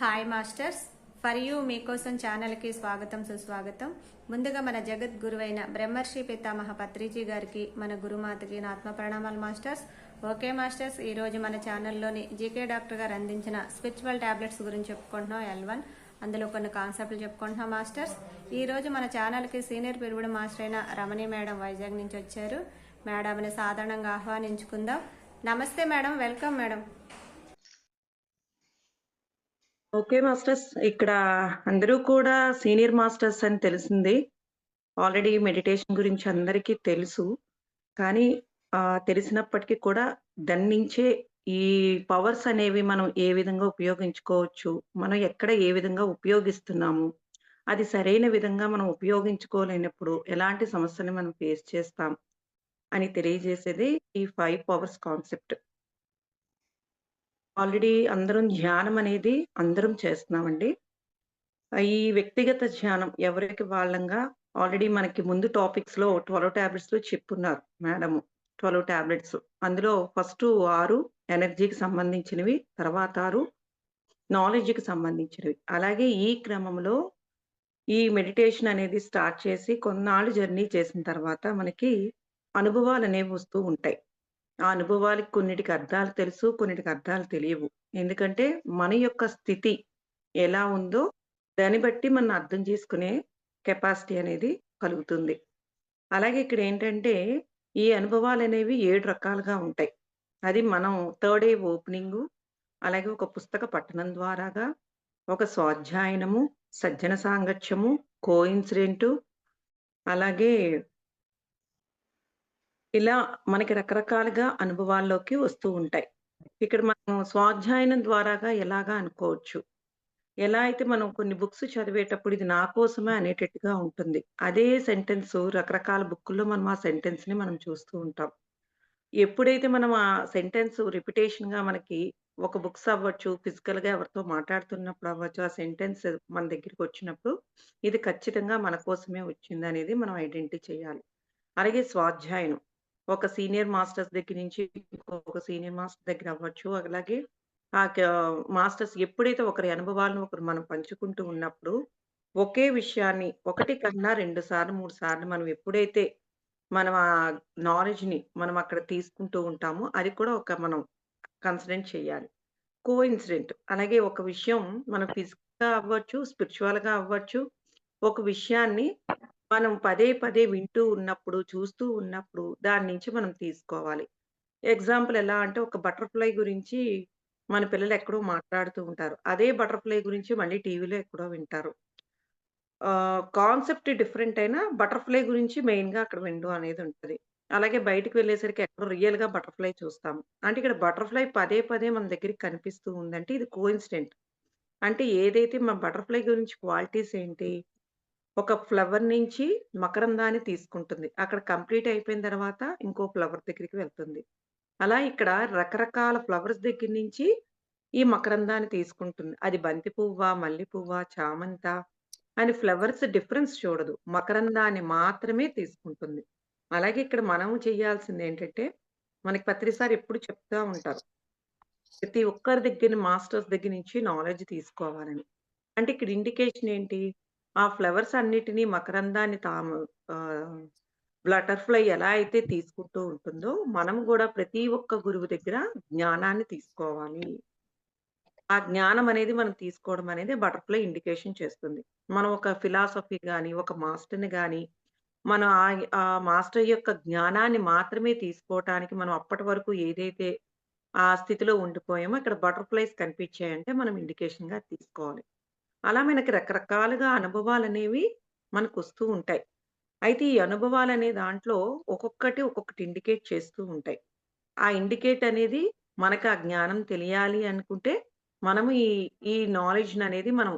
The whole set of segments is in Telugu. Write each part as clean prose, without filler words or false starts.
హాయ్ మాస్టర్స్, ఫర్ యూ మీకోసం ఛానల్కి స్వాగతం సుస్వాగతం. ముందుగా మన జగద్గురువైన బ్రహ్మర్షి పితామహ పత్రిజీ గారికి, మన గురుమాతకి నా ఆత్మ ప్రణామాలు మాస్టర్స్. ఓకే మాస్టర్స్, ఈరోజు మన ఛానల్లోని జీకే డాక్టర్ గారు అందించిన స్పిరిచువల్ టాబ్లెట్స్ గురించి చెప్పుకుంటున్నాం. L1 అందులో కొన్ని కాన్సెప్ట్లు చెప్పుకుంటున్నాం మాస్టర్స్. ఈరోజు మన ఛానల్కి సీనియర్ పిరువుడు మాస్టర్ అయిన రమణి మేడం వైజాగ్ నుంచి వచ్చారు. మేడంని సాధారణంగా ఆహ్వానించుకుందాం. నమస్తే madam, welcome madam. Okay masters, ఇక్కడ అందరూ కూడా సీనియర్ మాస్టర్స్ అని తెలిసింది. ఆల్రెడీ మెడిటేషన్ గురించి అందరికీ తెలుసు. కానీ తెలిసినప్పటికీ కూడా దాని నుంచే ఈ పవర్స్ అనేవి మనం ఏ విధంగా ఉపయోగించుకోవచ్చు, మనం ఎక్కడ ఏ విధంగా ఉపయోగిస్తున్నాము, అది సరైన విధంగా మనం ఉపయోగించుకోలేనప్పుడు ఎలాంటి సమస్యని మనం ఫేస్ చేస్తాం అని తెలియజేసేది ఈ 5 పవర్స్ కాన్సెప్ట్. ఆల్రెడీ అందరం ధ్యానం అనేది అందరం చేస్తున్నామండి. ఈ వ్యక్తిగత ధ్యానం ఎవరికి వాళ్ళంగా ఆల్రెడీ మనకి ముందు టాపిక్స్‌లో 12 టాబ్లెట్స్‌లో చెప్పున్నారు మేడము. 12 టాబ్లెట్స్. అందులో ఫస్ట్ 6 ఎనర్జీకి సంబంధించినవి, తర్వాత 6 నాలెడ్జ్‌కి సంబంధించినవి. అలాగే ఈ క్రమంలో ఈ మెడిటేషన్ అనేది స్టార్ట్ చేసి కొన్నాళ్ళు జర్నీ చేసిన తర్వాత మనకి అనుభవాలనేవి వస్తూ ఉంటాయి. ఆ అనుభవాలకి కొన్నిటికి అర్థాలు తెలుసు, కొన్నిటికి అర్థాలు తెలియవు. ఎందుకంటే మన యొక్క స్థితి ఎలా ఉందో దాన్ని బట్టి మనం అర్థం చేసుకునే కెపాసిటీ అనేది కలుగుతుంది. అలాగే ఇక్కడేంటంటే ఈ అనుభవాలనేవి 7 రకాలుగా ఉంటాయి. అది మనం థర్డ్ ఏ ఓపెనింగు, అలాగే ఒక పుస్తక పఠనం ద్వారాగా, ఒక స్వాధ్యాయనము, సజ్జన సాంగత్యము, కోయిన్సిడెంటు, అలాగే ఇలా మనకి రకరకాలుగా అనుభవాల్లోకి వస్తూ ఉంటాయి. ఇక్కడ మనం స్వాధ్యాయనం ద్వారాగా ఎలాగా అనుకోవచ్చు. ఎలా అయితే మనం కొన్ని బుక్స్ చదివేటప్పుడు ఇది నా కోసమే అనేటట్టుగా ఉంటుంది. అదే సెంటెన్సు రకరకాల బుక్కుల్లో మనం ఆ సెంటెన్స్‌ని మనం చూస్తూ ఉంటాం. ఎప్పుడైతే మనం ఆ సెంటెన్స్ రిపిటేషన్‌గా మనకి ఒక బుక్స్ అవ్వచ్చు, ఫిజికల్‌గా ఎవరితో మాట్లాడుతున్నప్పుడు అవ్వచ్చు, ఆ సెంటెన్స్ మన దగ్గరికొచ్చినప్పుడు ఇది ఖచ్చితంగా మన కోసమే వచ్చిందనేది మనం ఐడెంటిఫై చేయాలి. అలాగే స్వాధ్యాయనం. ఒక సీనియర్ మాస్టర్స్ దగ్గర నుంచి ఇంకొక సీనియర్ మాస్టర్ దగ్గర అవ్వచ్చు. అలాగే ఆ క మాస్టర్స్ ఎప్పుడైతే ఒకరి అనుభవాలను ఒకరు మనం పంచుకుంటూ ఉన్నప్పుడు, ఒకే విషయాన్ని 1 కన్నా 2 సార్లు, 3 సార్లు మనం ఎప్పుడైతే మనం ఆ నాలెడ్జ్‌ని మనం అక్కడ తీసుకుంటూ ఉంటామో, అది కూడా ఒక మనం కన్సిడర్ చేయాలి. కోఇన్సిడెంట్. అలాగే ఒక విషయం మనం ఫిజికల్‌గా అవ్వచ్చు, స్పిరిచువల్‌గా అవ్వచ్చు. ఒక విషయాన్ని మనం పదే పదే వింటూ ఉన్నప్పుడు, చూస్తూ ఉన్నప్పుడు దాని నుంచి మనం తీసుకోవాలి. ఎగ్జాంపుల్ ఎలా అంటే ఒక బటర్‌ఫ్లై గురించి మన పిల్లలు ఎక్కడో మాట్లాడుతూ ఉంటారు. అదే బటర్‌ఫ్లై గురించి మళ్ళీ టీవీలో ఎక్కడో వింటారు. కాన్సెప్ట్ డిఫరెంట్ అయినా బటర్‌ఫ్లై గురించి మెయిన్‌గా అక్కడ వినడం అనేది ఉంటది. అలాగే బయటికి వెళ్ళేసరికి ఎక్కడో రియల్‌గా బటర్‌ఫ్లై చూస్తాం. అంటే ఇక్కడ బటర్‌ఫ్లై పదే పదే మన దగ్గరికి కనిపిస్తూ ఉందంటే ఇది కోయిన్సిడెంట్. అంటే ఏదైతే మన బటర్‌ఫ్లై గురించి క్వాలిటీస్ ఏంటి? ఒక ఫ్లవర్ నుంచి మకరందాన్ని తీసుకుంటుంది. అక్కడ కంప్లీట్ అయిపోయిన తర్వాత ఇంకో ఫ్లవర్ దగ్గరికి వెళ్తుంది. అలా ఇక్కడ రకరకాల ఫ్లవర్స్ దగ్గర నుంచి ఈ మకరందాన్ని తీసుకుంటుంది. అది బంతి పువ్వా, మల్లె పువ్వా, చామంతా అని ఫ్లవర్స్ డిఫరెన్స్ చూడదు. మకరందాన్ని మాత్రమే తీసుకుంటుంది. అలాగే ఇక్కడ మనం చేయాల్సిందేంటంటే, మనకి పత్రిసారి ఎప్పుడు చెప్తా ఉంటారు. ప్రతి ఒక్కరి దగ్గర మాస్టర్స్ దగ్గర నుంచి నాలెడ్జ్ తీసుకోవాలని. అంటే ఇక్కడ ఇండికేషన్ ఏంటి? ఆ ఫ్లవర్స్ అన్నిటిని మకరందాన్ని తాము ఆహ్, బటర్‌ఫ్లై ఎలా అయితే తీసుకుంటూ ఉంటుందో, మనం గూడా ప్రతి ఒక్క గురువు దగ్గర జ్ఞానాన్ని తీసుకోవాలి. ఆ జ్ఞానం అనేది మనం తీసుకోవడం అనేది బటర్‌ఫ్లై ఇండికేషన్ చేస్తుంది. మనం ఒక ఫిలాసఫీ గాని, ఒక మాస్టర్‌ని గాని, మనం ఆ మాస్టర్ యొక్క జ్ఞానాన్ని మాత్రమే తీసుకోవటానికి మనం అప్పటి వరకు ఏదైతే ఆ స్థితిలో ఉండిపోయామో, ఇక్కడ బటర్‌ఫ్లైస్ కనిపించాయంటే మనం ఇండికేషన్‌గా తీసుకోవాలి. అలా మనకి రకరకాలుగా అనుభవాలనేవి మనకొస్తూ ఉంటాయి. అయితే ఈ అనుభవాలనే దాంట్లో ఒక్కొక్కటి ఒక్కొక్కటి ఇండికేట్ చేస్తూ ఉంటాయి. ఆ ఇండికేట్ అనేది మనకు ఆ జ్ఞానం తెలియాలి అనుకుంటే, మనము ఈ నాలెడ్జ్‌ననేది మనం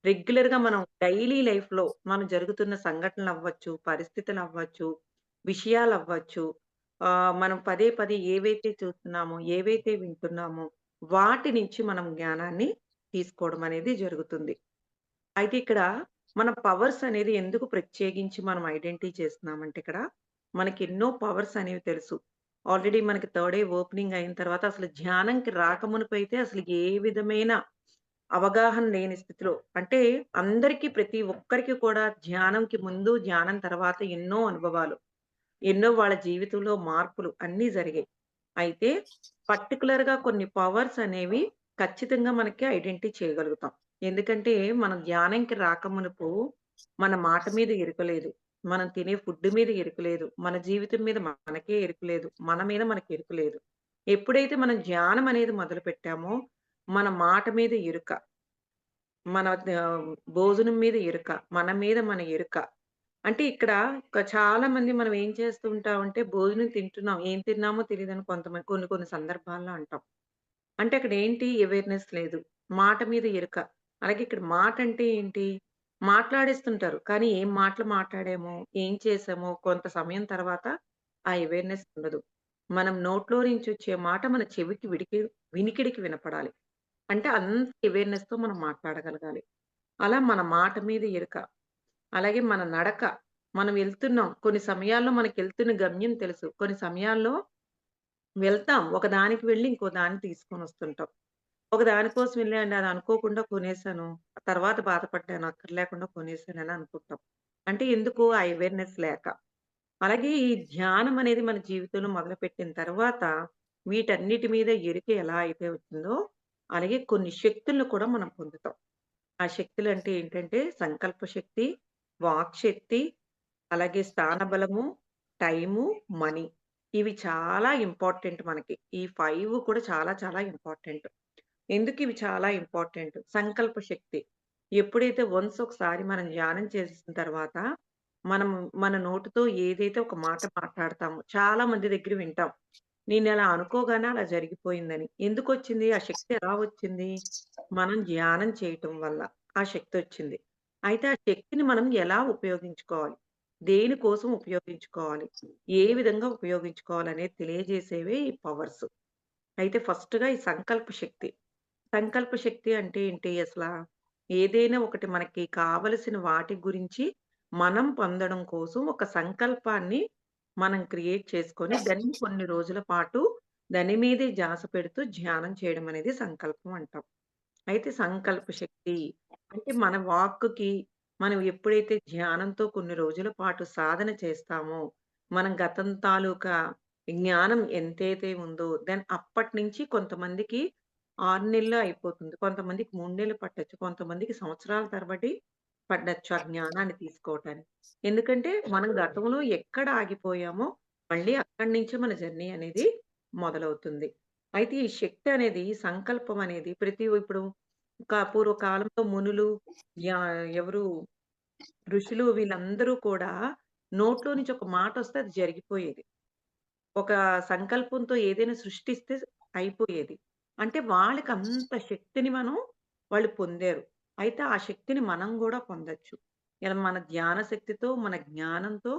రెగ్యులర్‌గా మనం డైలీ లైఫ్‌లో మనం జరుగుతున్న సంఘటనలవ్వచ్చు, పరిస్థితులవ్వచ్చు, విషయాలవ్వచ్చు. మనం పదే పదే ఏవైతే చూస్తున్నామో, ఏవైతే వింటున్నామో, వాటి నుంచి మనం జ్ఞానాన్ని తీసుకోవడం అనేది జరుగుతుంది. అయితే ఇక్కడ మన పవర్స్ అనేది ఎందుకు ప్రత్యేకించి మనం ఐడెంటిఫై చేస్తున్నామంటే ఇక్కడ, మనకెన్నో పవర్స్ అనేవి తెలుసు. ఆల్రెడీ మనకి థర్డ్ ఐ ఓపెనింగ్ అయిన తర్వాత అసలు ధ్యానంకి రాకమునుపైతే అసలు ఏ విధమైన అవగాహన లేని స్థితిలో అంటే అందరికీ ప్రతి ఒక్కరికి కూడా ధ్యానంకి ముందు, ధ్యానం తర్వాత ఎన్నో అనుభవాలు. ఎన్నో వాళ్ళ జీవితంలో మార్పులు అన్నీ జరిగాయి. అయితే పర్టిక్యులర్‌గా కొన్ని పవర్స్ అనేవి ఖచ్చితంగా మనకి ఐడెంటిటీ చేయగలుగుతాం. ఎందుకంటే మనం ధ్యానంకి రాకమునుపు మన మాట మీద ఎరుక లేదు. మనం తినే ఫుడ్ మీద ఎరుక లేదు. మన జీవితం మీద మనకే ఎరుక లేదు. మన మీద మనకి ఎరుక లేదు. ఎప్పుడైతే మనం ధ్యానం అనేది మొదలుపెట్టామో మన మాట మీద ఎరుక, మన భోజనం మీద ఎరుక, మన మీద మన ఎరుక. అంటే ఇక్కడ చాలా మంది మనం ఏం చేస్తూ ఉంటామంటే భోజనం తింటున్నాం. ఏం తిన్నామో తెలీదని కొన్ని కొన్ని సందర్భాల్లో అంటాం. అంటే అక్కడ ఏంటి అవేర్‌నెస్ లేదు. మాట మీద ఎరుక. అలాగే ఇక్కడ మాట అంటే ఏంటి? మాట్లాడేస్తుంటారు. కానీ ఏం మాటలు మాట్లాడామో, ఏం చేశామో కొంత సమయం తర్వాత ఆ అవేర్‌నెస్ ఉండదు. మనం నోట్లో నుంచి వచ్చే మాట మన చెవికి వినికిడికి వినపడాలి. అంటే అంత అవేర్‌నెస్‌తో మనం మాట్లాడగలగాలి. అలా మన మాట మీద ఎరుక. అలాగే మన నడక. మనం వెళ్తున్నాం. కొన్ని సమయాల్లో మనకెళ్తున్న గమ్యం తెలుసు. కొన్ని సమయాల్లో వెళ్తాం. ఒక దానికి వెళ్లి ఇంకో దాన్ని తీసుకొనొస్తుంటాం. ఒక దాని కోసం వెళ్ళాను అది అనుకోకుండా కొనేసాను. తర్వాత బాధపడ్డాను. అక్కర్లేకుండా కొనేసానని అనుకుంటాం. అంటే ఎందుకు? ఆ అవేర్‌నెస్ లేక. అలాగే ఈ ధ్యానం అనేది మన జీవితంలో మొదలుపెట్టిన తర్వాత వీటన్నిటి మీద ఎరుక ఎలా అయితే వచ్చిందో, అలాగే కొన్ని శక్తులను కూడా మనం పొందుతాం. ఆ శక్తులంటే ఏంటంటే సంకల్ప శక్తి, వాక్ శక్తి, అలాగే స్థానబలము, టైము, మనీ. ఇవి చాలా ఇంపార్టెంట్ మనకి. ఈ 5 కూడా చాలా చాలా ఇంపార్టెంట్. ఎందుకివి చాలా ఇంపార్టెంట్? సంకల్ప శక్తి. ఎప్పుడైతే ఒకసారి మనం ధ్యానం చేసిన తర్వాత, మనం మన నోటితో ఏదైతే ఒక మాట మాట్లాడతామో, చాలా మంది దగ్గర వింటాం. నేనలా అనుకోగానే అలా జరిగిపోయిందని. ఎందుకొచ్చింది? ఆ శక్తి ఎలా వచ్చింది? మనం ధ్యానం చేయటం వల్ల ఆ శక్తొచ్చింది. అయితే ఆ శక్తిని మనం ఎలా ఉపయోగించుకోవాలి? దేనికోసం ఉపయోగించుకోవాలి? ఏ విధంగా ఉపయోగించుకోవాలనేది తెలియజేసేవే ఈ పవర్స్. అయితే ఫస్ట్‌గా ఈ సంకల్ప శక్తి. సంకల్ప శక్తి అంటే ఏంటి అసలా? ఏదైనా ఒకటి మనకి కావలసిన వాటి గురించి మనం పొందడం కోసం ఒక సంకల్పాన్ని మనం క్రియేట్ చేసుకొని, దాన్ని కొన్ని రోజుల పాటు దాని మీదే ధ్యాస పెడుతూ ధ్యానం చేయడం అనేది సంకల్పం అంటాం. అయితే సంకల్ప శక్తి అంటే మన వాక్కుకి మనం ఎప్పుడైతే ధ్యానంతో కొన్ని రోజుల పాటు సాధన చేస్తామో, మనం గతం తాలూకా జ్ఞానం ఎంతైతే ఉందో అప్పటినుంచి కొంతమందికి 6 నెలల్లో అయిపోతుంది. కొంతమందికి 3 నెలలు పట్టొచ్చు. కొంతమందికి సంవత్సరాల తరబడి పడొచ్చు ఆ జ్ఞానాన్ని తీసుకోవటానికి. ఎందుకంటే మనం గతంలో ఎక్కడ ఆగిపోయామో మళ్ళీ అక్కడి నుంచే మన జర్నీ అనేది మొదలవుతుంది. అయితే ఈ శక్తి అనేది, సంకల్పం అనేది ఇప్పుడు పూర్వకాలంలో మునులు యా ఎవరు ఋషులు వీళ్ళందరూ కూడా నోట్లో నుంచి ఒక మాటొస్తే అది జరిగిపోయేది. ఒక సంకల్పంతో ఏదైనా సృష్టిస్తే అయిపోయేది. అంటే వాళ్ళకంత శక్తిని వాళ్ళు పొందారు. అయితే ఆ శక్తిని మనం గూడా పొందొచ్చు. ఇలా మన ధ్యాన శక్తితో, మన జ్ఞానంతో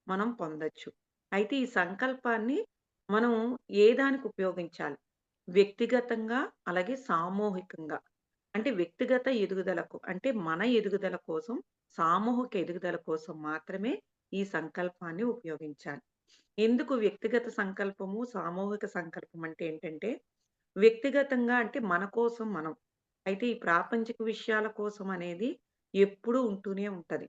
మనం పొందొచ్చు. అయితే ఈ సంకల్పాన్ని మనం ఏ దానికి ఉపయోగించాలి? వ్యక్తిగతంగా, అలాగే సామూహికంగా. అంటే వ్యక్తిగత ఎదుగుదలకు అంటే మన ఎదుగుదల కోసం, సామూహిక ఎదుగుదల కోసం మాత్రమే ఈ సంకల్పాన్ని ఉపయోగించాలి. ఎందుకు వ్యక్తిగత సంకల్పము, సామూహిక సంకల్పం అంటే ఏంటంటే, వ్యక్తిగతంగా అంటే మన కోసం మనం. అయితే ఈ ప్రాపంచిక విషయాల కోసం అనేది ఎప్పుడూ ఉంటూనే ఉంటది.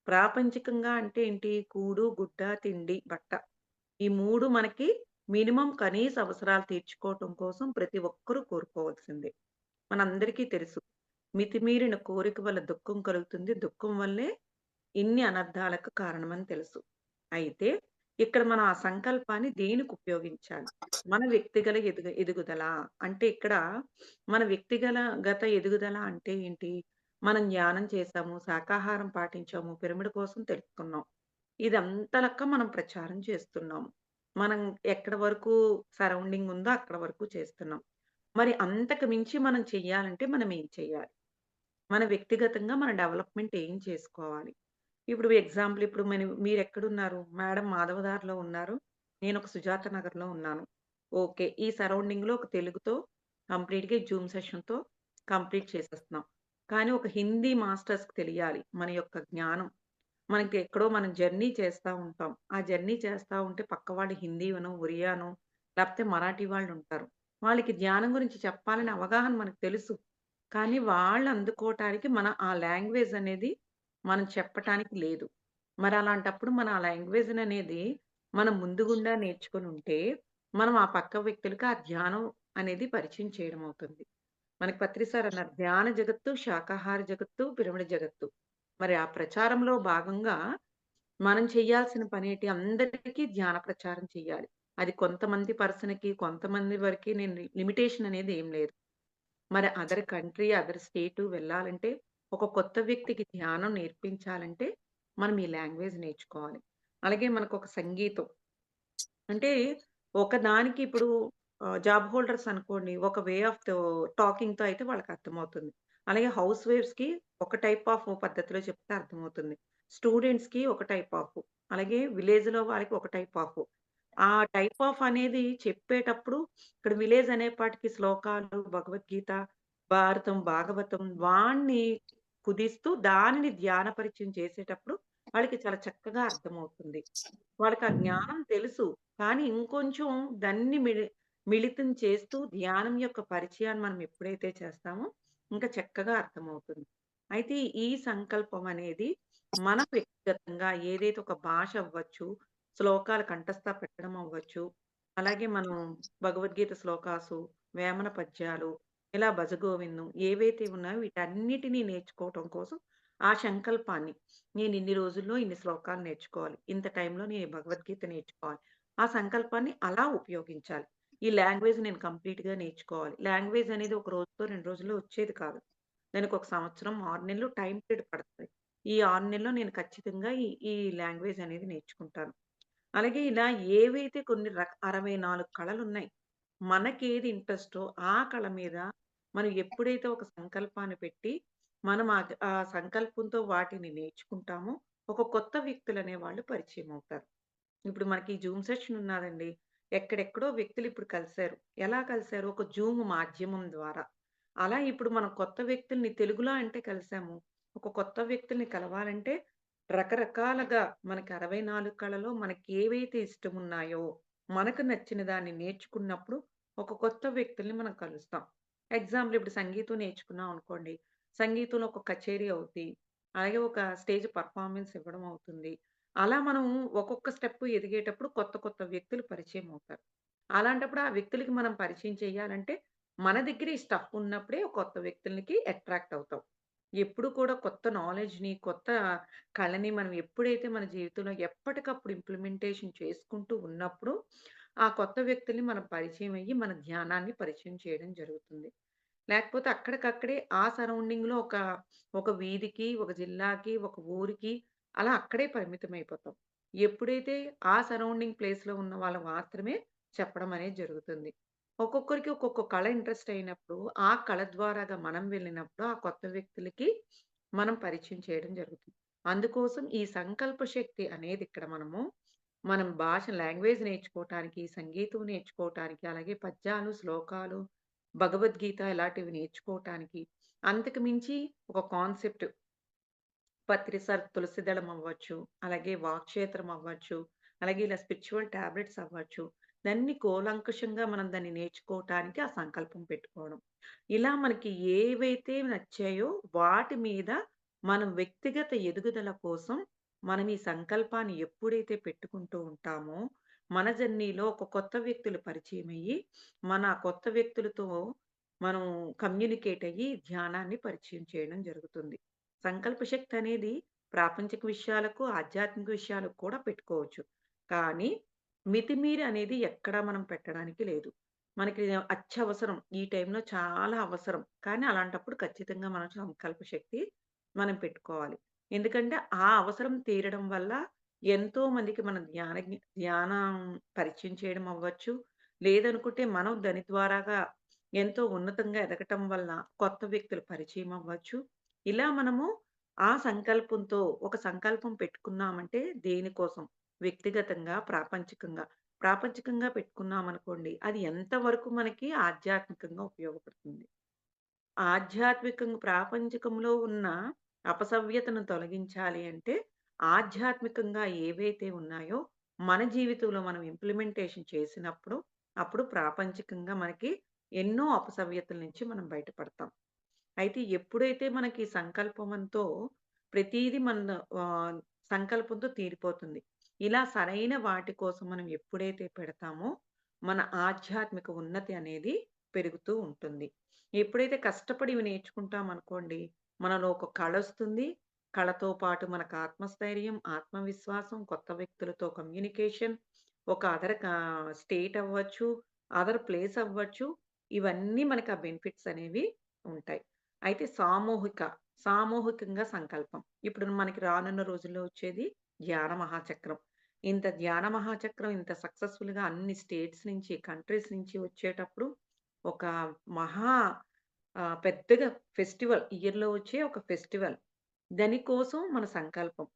ప్రాపంచికంగా అంటే ఏంటి? కూడు, గుడ్డ, తిండి, బట్ట. ఈ 3 మనకి మినిమమ్ కనీస అవసరాలు తీర్చుకోవటం కోసం ప్రతి ఒక్కరూ కోరుకోవాల్సిందే. మనందరికీ తెలుసు. మితిమీరిన కోరిక వల్ల దుఃఖం కలుగుతుంది. దుఃఖం వల్లే ఇన్ని అనర్థాలకు కారణమని తెలుసు. అయితే ఇక్కడ మనం ఆ సంకల్పాన్ని దేనికి ఉపయోగించాలి? మన వ్యక్తిగల ఎదుగుదల. అంటే ఇక్కడ మన గత ఎదుగుదల అంటే ఏంటి? మనం ధ్యానం చేశాము, శాకాహారం పాటించాము, పిరమిడ్ కోసం తెలుసుకున్నాం. ఇదంతా లెక్క మనం ప్రచారం చేస్తున్నాము. మనం ఎక్కడి వరకు సరౌండింగ్ ఉందో అక్కడ వరకు చేస్తున్నాం. మరి అంతకు మించి మనం చెయ్యాలంటే మనం ఏం చేయాలి? మన వ్యక్తిగతంగా మన డెవలప్‌మెంట్ ఏం చేసుకోవాలి? ఇప్పుడు ఎగ్జాంపుల్ ఇప్పుడు మీరెక్కడున్నారు? మేడం మాధవదార్‌లో ఉన్నారు. నేనొక సుజాత నగర్‌లో ఉన్నాను. ఓకే. ఈ సరౌండింగ్‌లో ఒక తెలుగుతో కంప్లీట్‌గా జూమ్ సెషన్‌తో కంప్లీట్ చేసేస్తున్నాం. కానీ ఒక హిందీ మాస్టర్స్‌కి తెలియాలి మన యొక్క జ్ఞానం. మనకి ఎక్కడో మనం జర్నీ చేస్తా ఉంటాం. ఆ జర్నీ చేస్తా ఉంటే పక్క వాళ్ళు హిందీనో, ఒరియానో లేకపోతే మరాఠీ వాళ్ళుంటారు. వాళ్ళకి ధ్యానం గురించి చెప్పాలనే అవగాహన మనకు తెలుసు. కానీ వాళ్ళు అందుకోవటానికి ఆ లాంగ్వేజ్ అనేది మనం చెప్పటానికి లేదు. మరి అలాంటప్పుడు మన ఆ లాంగ్వేజ్‌ననేది మనం ముందు గుండా నేర్చుకొనుంటే, మనం ఆ పక్క వ్యక్తులకి ఆ ధ్యానం అనేది పరిచయం చేయడం అవుతుంది. మనకి పత్రి సార్ అన్నారు, "ధ్యాన జగత్తు, శాకాహార జగత్తు, పిరమిడ్ జగత్తు." మరి ఆ ప్రచారంలో భాగంగా మనం చేయాల్సిన పనేటి అందరికీ ధ్యాన ప్రచారం చేయాలి. అది కొంతమంది పర్సన్‌కి, కొంతమంది వరకే నేను లిమిటేషన్ అనేది ఏం లేదు. మరి అదర్ కంట్రీ, అదర్ స్టేటు వెళ్ళాలంటే, ఒక కొత్త వ్యక్తికి ధ్యానం నేర్పించాలంటే, మనం ఈ లాంగ్వేజ్ నేర్చుకోవాలి. అలాగే మనకొక సంగీతం అంటే ఒకదానికి ఇప్పుడు జాబ్ హోల్డర్స్ అనుకోండి. ఒక వే ఆఫ్ టాకింగ్‌తో అయితే వాళ్ళకర్థమవుతుంది. అలాగే హౌస్ వైఫ్స్‌కి ఒక టైప్ ఆఫ్ పద్ధతిలో చెప్తే అర్థమవుతుంది. స్టూడెంట్స్‌కి ఒక టైప్ ఆఫ్. అలాగే విలేజ్‌లో వాళ్ళకి ఒక టైప్ ఆఫ్. ఆ టైప్ ఆఫ్ అనేది చెప్పేటప్పుడు ఇక్కడ విలేజ్ అనేపాటికి శ్లోకాలు, భగవద్గీత, భారతం, భాగవతం వాడిని కుదిస్తూ దానిని ధ్యాన పరిచయం చేసేటప్పుడు వాళ్ళకి చాలా చక్కగా అర్థమవుతుంది. వాళ్ళకి ఆ జ్ఞానం తెలుసు. కానీ ఇంకొంచెం దాన్ని మిళితం చేస్తూ ధ్యానం యొక్క పరిచయాన్ని మనం ఎప్పుడైతే చేస్తామో, ఇంకా చక్కగా అర్థమవుతుంది. అయితే ఈ సంకల్పం అనేది మనం వ్యక్తిగతంగా ఏదైతే ఒక భాష అవ్వచ్చు, శ్లోకాలు కంఠస్థ పెట్టడం అవ్వచ్చు, అలాగే మనం భగవద్గీత శ్లోకాసు, వేమన పద్యాలు, ఇలా భజగోవిందం ఏవైతే ఉన్నాయో వీటన్నిటిని నేర్చుకోవటం కోసం ఆ సంకల్పాన్ని నేనిన్ని రోజుల్లో ఇన్ని శ్లోకాలు నేర్చుకోవాలి. ఇంత టైంలో నేను ఈ భగవద్గీత నేర్చుకోవాలి. ఆ సంకల్పాన్ని అలా ఉపయోగించాలి. ఈ లాంగ్వేజ్ నేను కంప్లీట్‌గా నేర్చుకోవాలి. లాంగ్వేజ్ అనేది ఒక రోజుతో, 2 రోజుల్లో వచ్చేది కాదు. దానికొక సంవత్సరం, 6 నెలలు టైమ్ పీరియడ్ పడతది. ఈ 6 నెలల్లో నేను ఖచ్చితంగా ఈ ఈ లాంగ్వేజ్ అనేది నేర్చుకుంటాను. అలాగే ఇలా ఏవైతే కొన్ని 64 కళలున్నాయి. మనకేది ఇంట్రెస్టో ఆ కళ మీద మనం ఎప్పుడైతే ఒక సంకల్పాన్ని పెట్టి, మనం ఆ సంకల్పంతో వాటిని నేర్చుకుంటామో, ఒక కొత్త వ్యక్తులనేవాళ్ళు పరిచయం అవుతారు. ఇప్పుడు మనకి జూమ్ సెషన్ ఉన్నాదండి. ఎక్కడెక్కడో వ్యక్తులు ఇప్పుడు కలిసారు. ఎలా కలిసారు? ఒక జూమ్ మాధ్యమం ద్వారా. అలా ఇప్పుడు మనం కొత్త వ్యక్తుల్ని తెలుగులో అంటే కలిసాము. ఒక కొత్త వ్యక్తుల్ని కలవాలంటే రకరకాలుగా మనకి 64 కళలో మనకేవైతే ఇష్టమున్నాయో, మనకు నచ్చిన దాన్ని నేర్చుకున్నప్పుడు ఒక కొత్త వ్యక్తుల్ని మనం కలుస్తాం. ఎగ్జాంపుల్ ఇప్పుడు సంగీతం నేర్చుకున్నాం అనుకోండి. సంగీతంలో ఒక కచేరీ అవుద్ది. అలాగే ఒక స్టేజ్ పెర్ఫార్మన్స్ ఇవ్వడం అవుతుంది. అలా మనం ఒక్కొక్క స్టెప్ ఎదిగేటప్పుడు కొత్త కొత్త వ్యక్తులు పరిచయం అవుతారు. అలాంటప్పుడు ఆ వ్యక్తులకి మనం పరిచయం చేయాలంటే, మన దగ్గర ఈ స్టఫ్ ఉన్నప్పుడే కొత్త వ్యక్తులకి అట్రాక్ట్ అవుతాం. ఎప్పుడు కూడా కొత్త నాలెడ్జ్‌ని, కొత్త కళని మనం ఎప్పుడైతే మన జీవితంలో ఎప్పటికప్పుడు ఇంప్లిమెంటేషన్ చేసుకుంటూ ఉన్నప్పుడు, ఆ కొత్త వ్యక్తుల్ని మనం పరిచయం అయ్యి, మన ధ్యానాన్ని పరిచయం చేయడం జరుగుతుంది. లేకపోతే అక్కడికక్కడే ఆ సరౌండింగ్‌లో ఒక వీధికి, ఒక జిల్లాకి, ఒక ఊరికి అలా అక్కడే పరిమితమైపోతాం. ఎప్పుడైతే ఆ సరౌండింగ్ ప్లేస్‌లో ఉన్న వాళ్ళు మాత్రమే చెప్పడం అనేది జరుగుతుంది. ఒక్కొక్కరికి ఒక్కొక్క కళ ఇంట్రెస్ట్ అయినప్పుడు, ఆ కళ ద్వారాగా మనం వెళ్ళినప్పుడు ఆ కొత్త వ్యక్తులకి మనం పరిచయం చేయడం జరుగుతుంది. అందుకోసం ఈ సంకల్ప శక్తి అనేది ఇక్కడ మనం భాష లాంగ్వేజ్ నేర్చుకోవటానికి, సంగీతం నేర్చుకోవటానికి, అలాగే పద్యాలు, శ్లోకాలు, భగవద్గీత ఇలాంటివి నేర్చుకోవటానికి, అంతకు మించి ఒక కాన్సెప్ట్ పత్రిసార్ తులసి దళం అవ్వచ్చు, అలాగే వాక్క్షేత్రం అవ్వచ్చు, అలాగే ఇలా స్పిరిచ్యువల్ టాబ్లెట్స్ అవ్వచ్చు. దాన్ని కూలంకషంగా మనం దాన్ని నేర్చుకోవటానికి ఆ సంకల్పం పెట్టుకోవడం. ఇలా మనకి ఏవైతే నచ్చాయో వాటి మీద మనం వ్యక్తిగత ఎదుగుదల కోసం మనం ఈ సంకల్పాన్ని ఎప్పుడైతే పెట్టుకుంటూ ఉంటామో, మన జర్నీలో ఒక కొత్త వ్యక్తులు పరిచయమయ్యి, మన ఆ కొత్త వ్యక్తులతో మనం కమ్యూనికేట్ అయ్యి ధ్యానాన్ని పరిచయం చేయడం జరుగుతుంది. సంకల్ప శక్తి అనేది ప్రాపంచిక విషయాలకు, ఆధ్యాత్మిక విషయాలకు కూడా పెట్టుకోవచ్చు. కానీ మితిమీరి అనేది ఎక్కడా మనం పెట్టడానికి లేదు. మనకి అత్యవసరం. ఈ టైంలో చాలా అవసరం. కానీ అలాంటప్పుడు ఖచ్చితంగా మనం సంకల్ప శక్తి మనం పెట్టుకోవాలి. ఎందుకంటే ఆ అవసరం తీరడం వల్ల ఎంతో మందికి మనం ధ్యానం పరిచయం చేయడం అవ్వచ్చు. లేదనుకుంటే మనం దాని ద్వారాగా ఎంతో ఉన్నతంగా ఎదగటం వల్ల కొత్త వ్యక్తులు పరిచయం అవ్వచ్చు. ఇలా మనము ఆ సంకల్పంతో ఒక సంకల్పం పెట్టుకున్నామంటే దేనికోసం? వ్యక్తిగతంగా, ప్రాపంచికంగా. ప్రాపంచికంగా పెట్టుకున్నామనుకోండి, అది ఎంతవరకు మనకి ఆధ్యాత్మికంగా ఉపయోగపడుతుంది. ప్రాపంచికంలో ఉన్న అపసవ్యతను తొలగించాలి అంటే, ఆధ్యాత్మికంగా ఏవైతే ఉన్నాయో, మన జీవితంలో మనం ఇంప్లిమెంటేషన్ చేసినప్పుడు, అప్పుడు ప్రాపంచికంగా మనకి ఎన్నో అపసవ్యతల నుంచి మనం బయటపడతాం. అయితే ఎప్పుడైతే మనకి సంకల్పంతో ప్రతీదీ మన ఆహ్, సంకల్పంతో తీరిపోతుంది. ఇలా సరైన వాటి కోసం మనం ఎప్పుడైతే పెడతామో, మన ఆధ్యాత్మిక ఉన్నతి అనేది పెరుగుతూ ఉంటుంది. ఎప్పుడైతే కష్టపడి ఇవి నేర్చుకుంటామనుకోండి, మనలో ఒక కళొస్తుంది. కళతో పాటు మనకు ఆత్మస్థైర్యం, ఆత్మవిశ్వాసం, కొత్త వ్యక్తులతో కమ్యూనికేషన్, ఒక స్టేట్ అవ్వచ్చు, అదర్ ప్లేస్ అవ్వచ్చు. ఇవన్నీ మనకు ఆ బెనిఫిట్స్ అనేవి ఉంటాయి. అయితే సామూహికంగా సంకల్పం. ఇప్పుడు మనకి రానున్న రోజుల్లో వచ్చేది ధ్యాన మహాచక్రం. ఇంత ధ్యాన మహాచక్రం ఇంత సక్సెస్‌ఫుల్‌గా అన్ని స్టేట్స్ నుంచి, కంట్రీస్ నుంచి వచ్చేటప్పుడు ఒక మహా పెద్దగా ఫెస్టివల్ ఇయర్‌లో వచ్చే ఒక ఫెస్టివల్. దానికోసం మన సంకల్పం.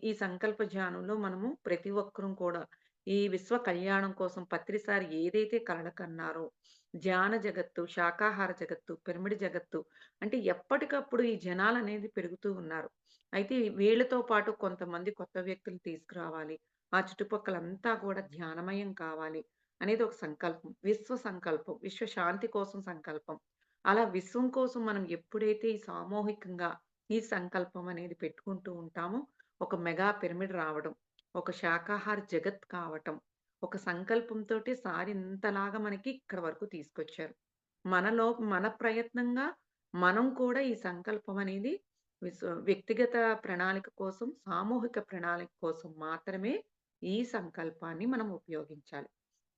ఈ సంకల్ప ధ్యానంలో మనము ప్రతి ఒక్కరం కూడా ఈ విశ్వ కళ్యాణం కోసం పత్రిసారి ఏదైతే కలలు కన్నారో, ధ్యాన జగత్తు, శాకాహార జగత్తు, పిరమిడ్ జగత్తు అంటే ఎప్పటికప్పుడు ఈ జనాలనేది పెరుగుతూ ఉన్నారు. అయితే వీళ్ళతో పాటు కొంతమంది కొత్త వ్యక్తులు తీసుకురావాలి. ఆ చుట్టుపక్కలంతా కూడా ధ్యానమయం కావాలి అనేది ఒక సంకల్పం. విశ్వ సంకల్పం. విశ్వ శాంతి కోసం సంకల్పం. అలా విశ్వం కోసం మనం ఎప్పుడైతే ఈ సామూహికంగా ఈ సంకల్పం అనేది పెట్టుకుంటూ ఉంటామో, ఒక మెగా పిరమిడ్ రావడం, ఒక శాకాహార జగత్ కావటం, ఒక సంకల్పంతోటి సార్ ఇంతలాగా మనకి ఇక్కడి వరకు తీసుకొచ్చారు. మనలో మన ప్రయత్నంగా మనం కూడా ఈ సంకల్పం అనేది వ్యక్తిగత ప్రణాళిక కోసం, సామూహిక ప్రణాళిక కోసం మాత్రమే ఈ సంకల్పాన్ని మనం ఉపయోగించాలి.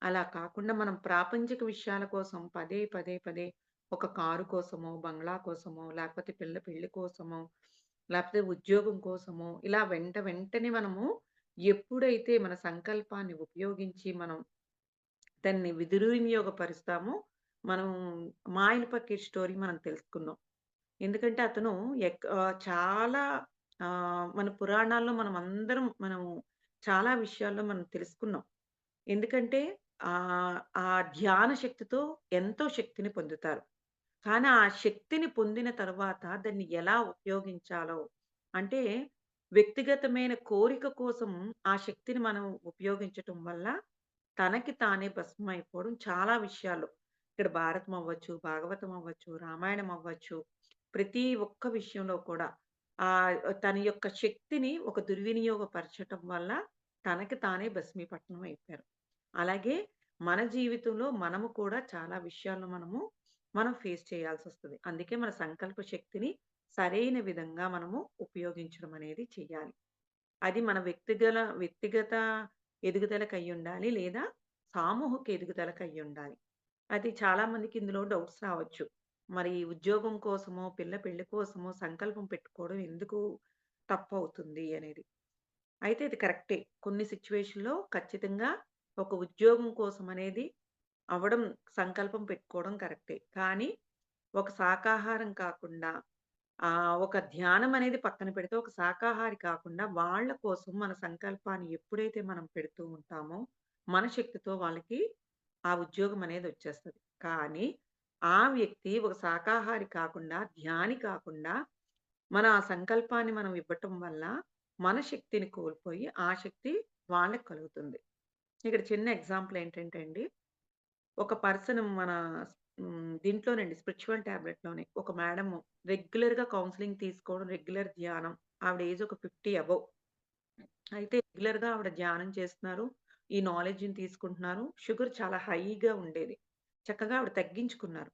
అలా కాకుండా మనం ప్రాపంచిక విషయాల కోసం పదే పదే ఒక కారు కోసమో, బంగ్లా కోసమో, లేకపోతే పిల్ల పెళ్లి కోసమో, లేకపోతే ఉద్యోగం కోసమో, ఇలా వెంటనే మనము ఎప్పుడైతే మన సంకల్పాన్ని ఉపయోగించి మనం దాన్ని వినియోగపరుస్తామో, మనం 'మాయల పకీర్' స్టోరీ మనం తెలుసుకున్నాం. ఎందుకంటే అతను చాలా మన పురాణాల్లో మనము చాలా విషయాల్లో మనం తెలుసుకున్నాం. ఎందుకంటే ఆ ధ్యాన శక్తితో ఎంతో శక్తిని పొందుతారు. కానీ ఆ శక్తిని పొందిన తర్వాత దాన్ని ఎలా ఉపయోగించాలో అంటే వ్యక్తిగతమైన కోరిక కోసం ఆ శక్తిని మనం ఉపయోగించటం వల్ల తనకి తానే భస్మమైపోవడం చాలా విషయాల్లో. ఇక్కడ భారతం అవ్వచ్చు, భాగవతం అవ్వచ్చు, రామాయణం అవ్వచ్చు. ప్రతి ఒక్క విషయంలో కూడా తన యొక్క శక్తిని ఒక దుర్వినియోగపరచటం వల్ల తనకి తానే భస్మీపట్నం అయిపోయారు. అలాగే మన జీవితంలో మనము కూడా చాలా విషయాల్లో మనం ఫేస్ చేయాల్సొస్తది. అందుకే మన సంకల్ప శక్తిని సరైన విధంగా మనము ఉపయోగించడం అనేది చెయ్యాలి. అది మన వ్యక్తిగత ఎదుగుదలకయ్యుండాలి. లేదా సామూహిక ఎదుగుదలకయ్యుండాలి. అది చాలా మందికి ఇందులో డౌట్స్ రావచ్చు. మరి ఉద్యోగం కోసమో, పిల్ల పెళ్లి కోసమో సంకల్పం పెట్టుకోవడం ఎందుకు తప్పవుతుంది అనేది. అయితే ఇది కరెక్టే. కొన్ని సిట్యుయేషన్‌లో ఖచ్చితంగా ఒక ఉద్యోగం కోసం అనేది అవ్వడం సంకల్పం పెట్టుకోవడం కరెక్టే. కానీ ఒక శాకాహారం కాకుండా ఒక ధ్యానం అనేది పక్కన పెడితే ఒక శాకాహారి కాకుండా వాళ్ళ కోసం మన సంకల్పాన్ని ఎప్పుడైతే మనం పెడుతూ ఉంటామో, మన శక్తితో వాళ్ళకి ఆ ఉద్యోగం అనేది వచ్చేస్తది. కానీ ఆ వ్యక్తి ఒక శాకాహారి కాకుండా, ధ్యాని కాకుండా మన ఆ సంకల్పాన్ని మనం ఇవ్వటం వల్ల మన శక్తిని కోల్పోయి ఆ శక్తి వాళ్ళకి కలుగుతుంది. ఇక్కడ చిన్న ఎగ్జాంపుల్ ఏంటంటే అండి, ఒక పర్సన్ దీంట్లోనండి స్పిరిచ్యువల్ టాబ్లెట్‌లోనే ఒక మేడము రెగ్యులర్‌గా కౌన్సెలింగ్ తీసుకోవడం, రెగ్యులర్ ధ్యానం. ఆవిడ ఏజ్ ఒక 50 అబోవ్. అయితే రెగ్యులర్‌గా ఆవిడ ధ్యానం చేస్తున్నారు. ఈ నాలెడ్జ్‌ని తీసుకుంటున్నారు. షుగర్ చాలా హైగా ఉండేది. చక్కగా ఆవిడ తగ్గించుకున్నారు.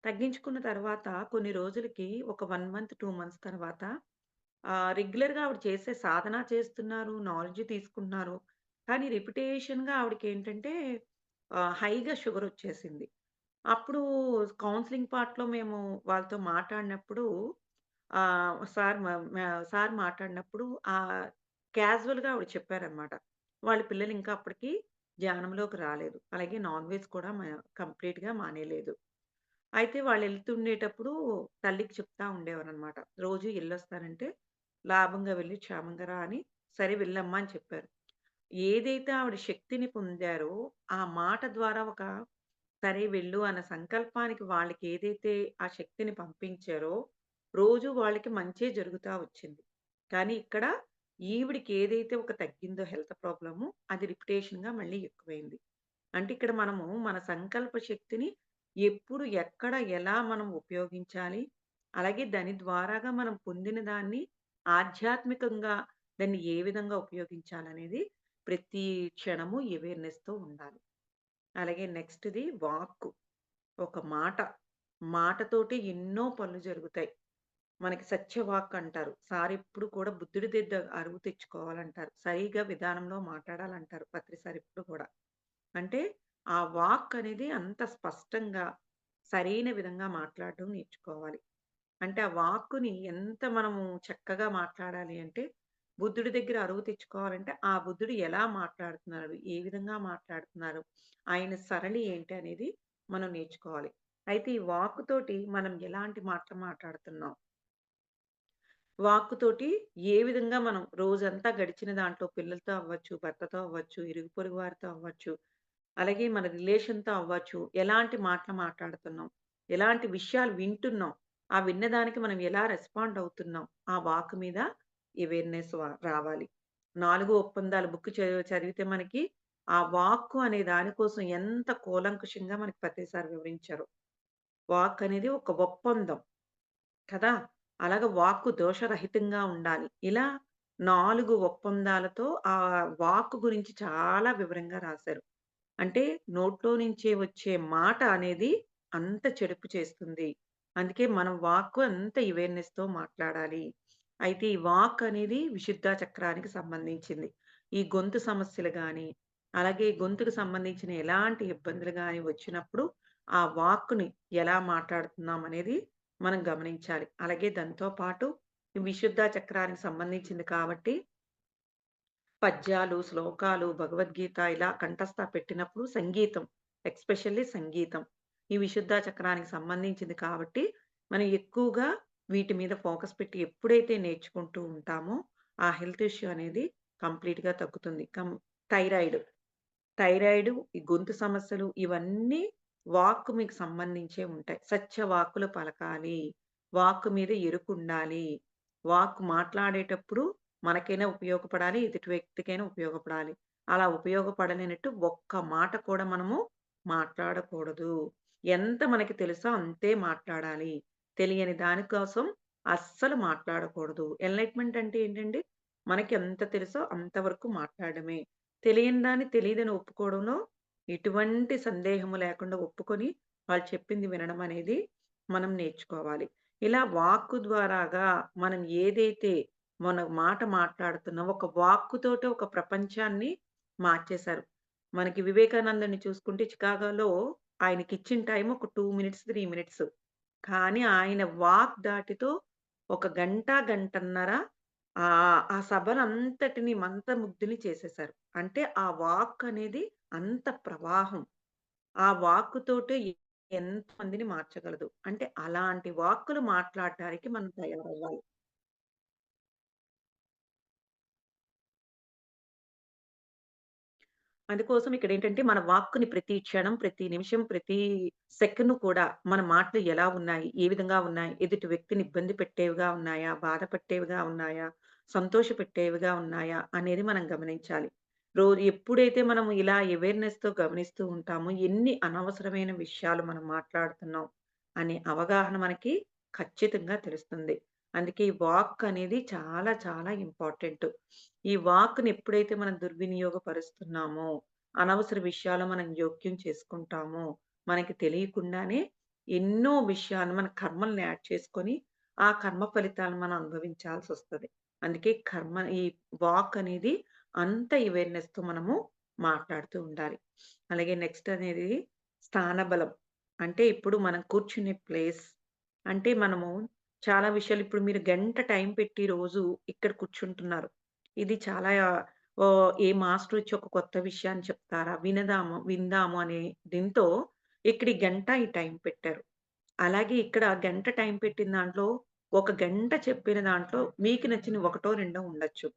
తగ్గించుకున్న తర్వాత కొన్ని రోజులకి ఒక 1 మంత్, 2 మంత్స్ తర్వాత రెగ్యులర్‌గా ఆవిడ చేసే సాధన చేస్తున్నారు. నాలెడ్జ్ తీసుకుంటున్నారు. కానీ రిపిటేషన్‌గా ఆవిడకేంటంటే హైగా షుగరొచ్చేసింది. అప్పుడు కౌన్సెలింగ్ పార్ట్‌లో మేము వాళ్ళతో మాట్లాడినప్పుడు సార్ మ మ సార్ మాట్లాడినప్పుడు క్యాజువల్‌గా ఆవిడ చెప్పారనమాట. వాళ్ళ పిల్లలు ఇంకా అప్పటికి ధ్యానంలోకి రాలేదు. అలాగే నాన్ వెజ్ కూడా కంప్లీట్‌గా మానేయలేదు. అయితే వాళ్ళెళ్తుండేటప్పుడు తల్లికి చెప్తా ఉండేవారనమాట. రోజు ఎళ్ళొస్తానంటే, లాభంగా వెళ్లి క్షేమంగా రా అని, సరే వెళ్ళమ్మా అని చెప్పారు. ఏదైతే ఆవిడ శక్తిని పొందారో, ఆ మాట ద్వారా సరే వెళ్ళు అన్న సంకల్పానికి వాళ్ళకేదైతే ఆ శక్తిని పంపించారో, రోజు వాళ్ళకి మంచే జరుగుతా వచ్చింది. కానీ ఇక్కడ ఈవిడకి ఏదైతే ఒక తగ్గిందో హెల్త్ ప్రాబ్లము, అది రిపిటేషన్‌గా మళ్ళీ ఎక్కువైంది. అంటే ఇక్కడ మనము మన సంకల్ప శక్తిని ఎప్పుడు, ఎక్కడ, ఎలా మనం ఉపయోగించాలి? అలాగే దాని ద్వారాగా మనం పొందిన దాన్ని ఆధ్యాత్మికంగా దాన్ని ఏ విధంగా ఉపయోగించాలనేది ప్రతి క్షణము అవేర్‌నెస్‌తో ఉండాలి. అలాగే నెక్స్ట్‌ది వాక్కు. ఒక మాట. మాటతోటి ఎన్నో పనులు జరుగుతాయి. మనకి సత్యవాక్ అంటారు. సారెప్పుడు కూడా బుద్ధుడి దగ్గర అరువు తెచ్చుకోవాలంటారు. సరిగా విధానంలో మాట్లాడాలంటారు సారెప్పుడు కూడా. అంటే ఆ వాక్ అనేది అంత స్పష్టంగా, సరైన విధంగా మాట్లాడడం నేర్చుకోవాలి. అంటే ఆ వాక్కుని ఎంత మనము చక్కగా మాట్లాడాలి అంటే, బుద్ధుడి దగ్గర అరువు తెచ్చుకోవాలంటే, ఆ బుద్ధుడు ఎలా మాట్లాడుతున్నారు? ఏ విధంగా మాట్లాడుతున్నారు? ఆయన సరళి ఏంటి అనేది మనం నేర్చుకోవాలి. అయితే ఈ వాక్కుతోటి మనం ఎలాంటి మాటలు మాట్లాడుతున్నాం? వాక్కుతోటి ఏ విధంగా మనం రోజంతా గడిచిన దాంట్లో పిల్లలతో అవ్వచ్చు, భర్తతో అవ్వచ్చు, ఇరుగు పొరుగు వారితో అవ్వచ్చు, అలాగే మన రిలేషన్‌తో అవ్వచ్చు, ఎలాంటి మాటలు మాట్లాడుతున్నాం? ఎలాంటి విషయాలు వింటున్నాం? ఆ విన్నదానికి మనం ఎలా రెస్పాండ్ అవుతున్నాం? ఆ వాక్ మీద అవేర్‌నెస్ రావాలి. 4 ఒప్పందాల బుక్ చదివితే మనకి ఆ వాక్కు అనే దాని కోసం ఎంత కూలంకషంగా మనకి ప్రతిసారి వివరించారో. వాక్ అనేది ఒక ఒప్పందం. కదా! అలాగా వాక్కు దోషరహితంగా ఉండాలి. ఇలా 4 ఒప్పందాలతో ఆ వాక్కు గురించి చాలా వివరంగా రాశారు. అంటే నోట్లో నుంచే వచ్చే మాట అనేది అంత చెడుపు చేస్తుంది. అందుకే మనం వాక్కు అంత అవేర్‌నెస్‌తో మాట్లాడాలి. అయితే ఈ వాక్ అనేది విశుద్ధ చక్రానికి సంబంధించింది. ఈ గొంతు సమస్యలు గాని, అలాగే గొంతుకు సంబంధించిన ఎలాంటి ఇబ్బందులు గాని వచ్చినప్పుడు ఆ వాక్కుని ఎలా మాట్లాడుతున్నాం అనేది మనం గమనించాలి. అలాగే దాంతో పాటు ఈ విశుద్ధ చక్రానికి సంబంధించింది కాబట్టి పద్యాలు, శ్లోకాలు, భగవద్గీత ఇలా కంఠస్థ పెట్టినప్పుడు సంగీతం, ఎస్పెషల్లీ సంగీతం. ఈ విశుద్ధ చక్రానికి సంబంధించింది కాబట్టి, మనం ఎక్కువగా వీటి మీద ఫోకస్ పెట్టి ఎప్పుడైతే నేర్చుకుంటూ ఉంటామో, ఆ హెల్త్ ఇష్యూ అనేది కంప్లీట్‌గా తగ్గుతుంది. థైరాయిడ్, థైరాయిడు, ఈ గొంతు సమస్యలు ఇవన్నీ వాక్కు మీకు సంబంధించే ఉంటాయి. సత్య వాక్కులు పలకాలి. వాక్కు మీద ఎరుకుండాలి. వాక్ మాట్లాడేటప్పుడు మనకైనా ఉపయోగపడాలి, ఎదుటి వ్యక్తికైనా ఉపయోగపడాలి. అలా ఉపయోగపడలేనట్టు ఒక్క మాట కూడా మనము మాట్లాడకూడదు. ఎంత మనకి తెలుసో అంతే మాట్లాడాలి. తెలియని దాని కోసం అస్సలు మాట్లాడకూడదు. ఎన్‌లైట్‌మెంట్ అంటే ఏంటండి? మనకి ఎంత తెలుసో అంతవరకు మాట్లాడడమే. తెలియని దాన్ని తెలీదని ఒప్పుకోవడంలో ఎటువంటి సందేహము లేకుండా ఒప్పుకొని, వాళ్ళు చెప్పింది వినడం అనేది మనం నేర్చుకోవాలి. ఇలా వాక్కు ద్వారాగా మనం ఏదైతే మన మాట మాట్లాడుతున్నామో, ఒక వాక్కుతోటే ఒక ప్రపంచాన్ని మార్చేశారు. మనకి వివేకానందుడిని చూసుకుంటే చికాగోలో ఆయనకిచ్చిన టైం ఒక 2 మినిట్స్, 3 మినిట్స్. కానీ ఆయన వాక్ ధాటితో ఒక గంట, గంటన్నర ఆ సభనంతటిని మంత్రముగ్ధుల్ని చేసేశారు. అంటే ఆ వాక్ అనేది అంత ప్రవాహం. ఆ వాక్కుతోటే ఎంతమందిని మార్చగలదు. అంటే అలాంటి వాక్కులు మాట్లాడడానికి మనం తయారవ్వాలి. అందుకోసం ఇక్కడేంటంటే మన వాక్కుని ప్రతి క్షణం, ప్రతి నిమిషం, ప్రతి సెకను కూడా మన మాటలు ఎలా ఉన్నాయి? ఏ విధంగా ఉన్నాయి? ఎదుటి వ్యక్తిని ఇబ్బంది పెట్టేవిగా ఉన్నాయా? బాధ పెట్టేవిగా ఉన్నాయా? సంతోషపెట్టేవిగా ఉన్నాయా? అనేది మనం గమనించాలి. రోజు ఎప్పుడైతే మనం ఇలా అవేర్‌నెస్‌తో గమనిస్తూ ఉంటామో, ఎన్ని అనవసరమైన విషయాలు మనం మాట్లాడుతున్నాం అనే అవగాహన మనకి ఖచ్చితంగా తెలుస్తుంది. అందుకే ఈ వాక్ అనేది చాలా చాలా ఇంపార్టెంటు. ఈ వాక్‌ని ఎప్పుడైతే మనం దుర్వినియోగపరుస్తున్నామో, అనవసర విషయాలు మనం జోక్యం చేసుకుంటామో, మనకి తెలియకుండానే ఎన్నో విషయాలు మన కర్మల్ని యాడ్ చేసుకొని, ఆ కర్మ ఫలితాలను మనం అనుభవించాల్సొస్తది. అందుకే ఈ వాక్ అనేది అంత అవేర్‌నెస్‌తో మనము మాట్లాడుతూ ఉండాలి. అలాగే నెక్స్ట్ అనేది స్థానబలం. అంటే ఇప్పుడు మనం కూర్చునే ప్లేస్. అంటే మనము చాలా విషయాలు ఇప్పుడు మీరు గంట టైం పెట్టి రోజు ఇక్కడ కూర్చుంటున్నారు. ఇది చాలా ఏ మాస్టరొచ్చి ఒక కొత్త విషయాన్ని చెప్తారా? విందాము అనే దీంతో ఇక్కడ ఈ గంట ఈ టైం పెట్టారు. అలాగే ఇక్కడ గంట టైం పెట్టిన దాంట్లో, ఒక గంట చెప్పిన దాంట్లో మీకు నచ్చినవి ఒకటో, రెండో ఉండొచ్చు.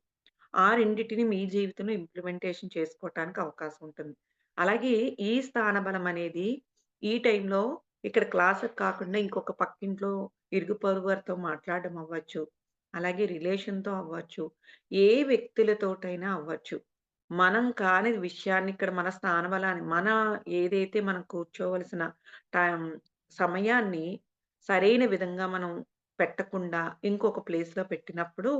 ఆ రెండిటిని మీ జీవితంలో ఇంప్లిమెంటేషన్ చేసుకోవటానికి అవకాశం ఉంటుంది. అలాగే ఈ స్థానబలం అనేది ఈ టైంలో ఇక్కడ క్లాస్‌కి కాకుండా ఇంకొక పక్కింట్లో ఇరుగు పొరుగు వారితో మాట్లాడడం అవ్వచ్చు. అలాగే రిలేషన్‌తో అవ్వచ్చు. ఏ వ్యక్తులతోటైనా అవ్వచ్చు. మనం కాని విషయాన్ని ఇక్కడ మన స్థానబలాన్ని ఏదైతే మనం కూర్చోవలసిన టైం సమయాన్ని సరైన విధంగా మనం పెట్టకుండా ఇంకొక ప్లేస్‌లో పెట్టినప్పుడు,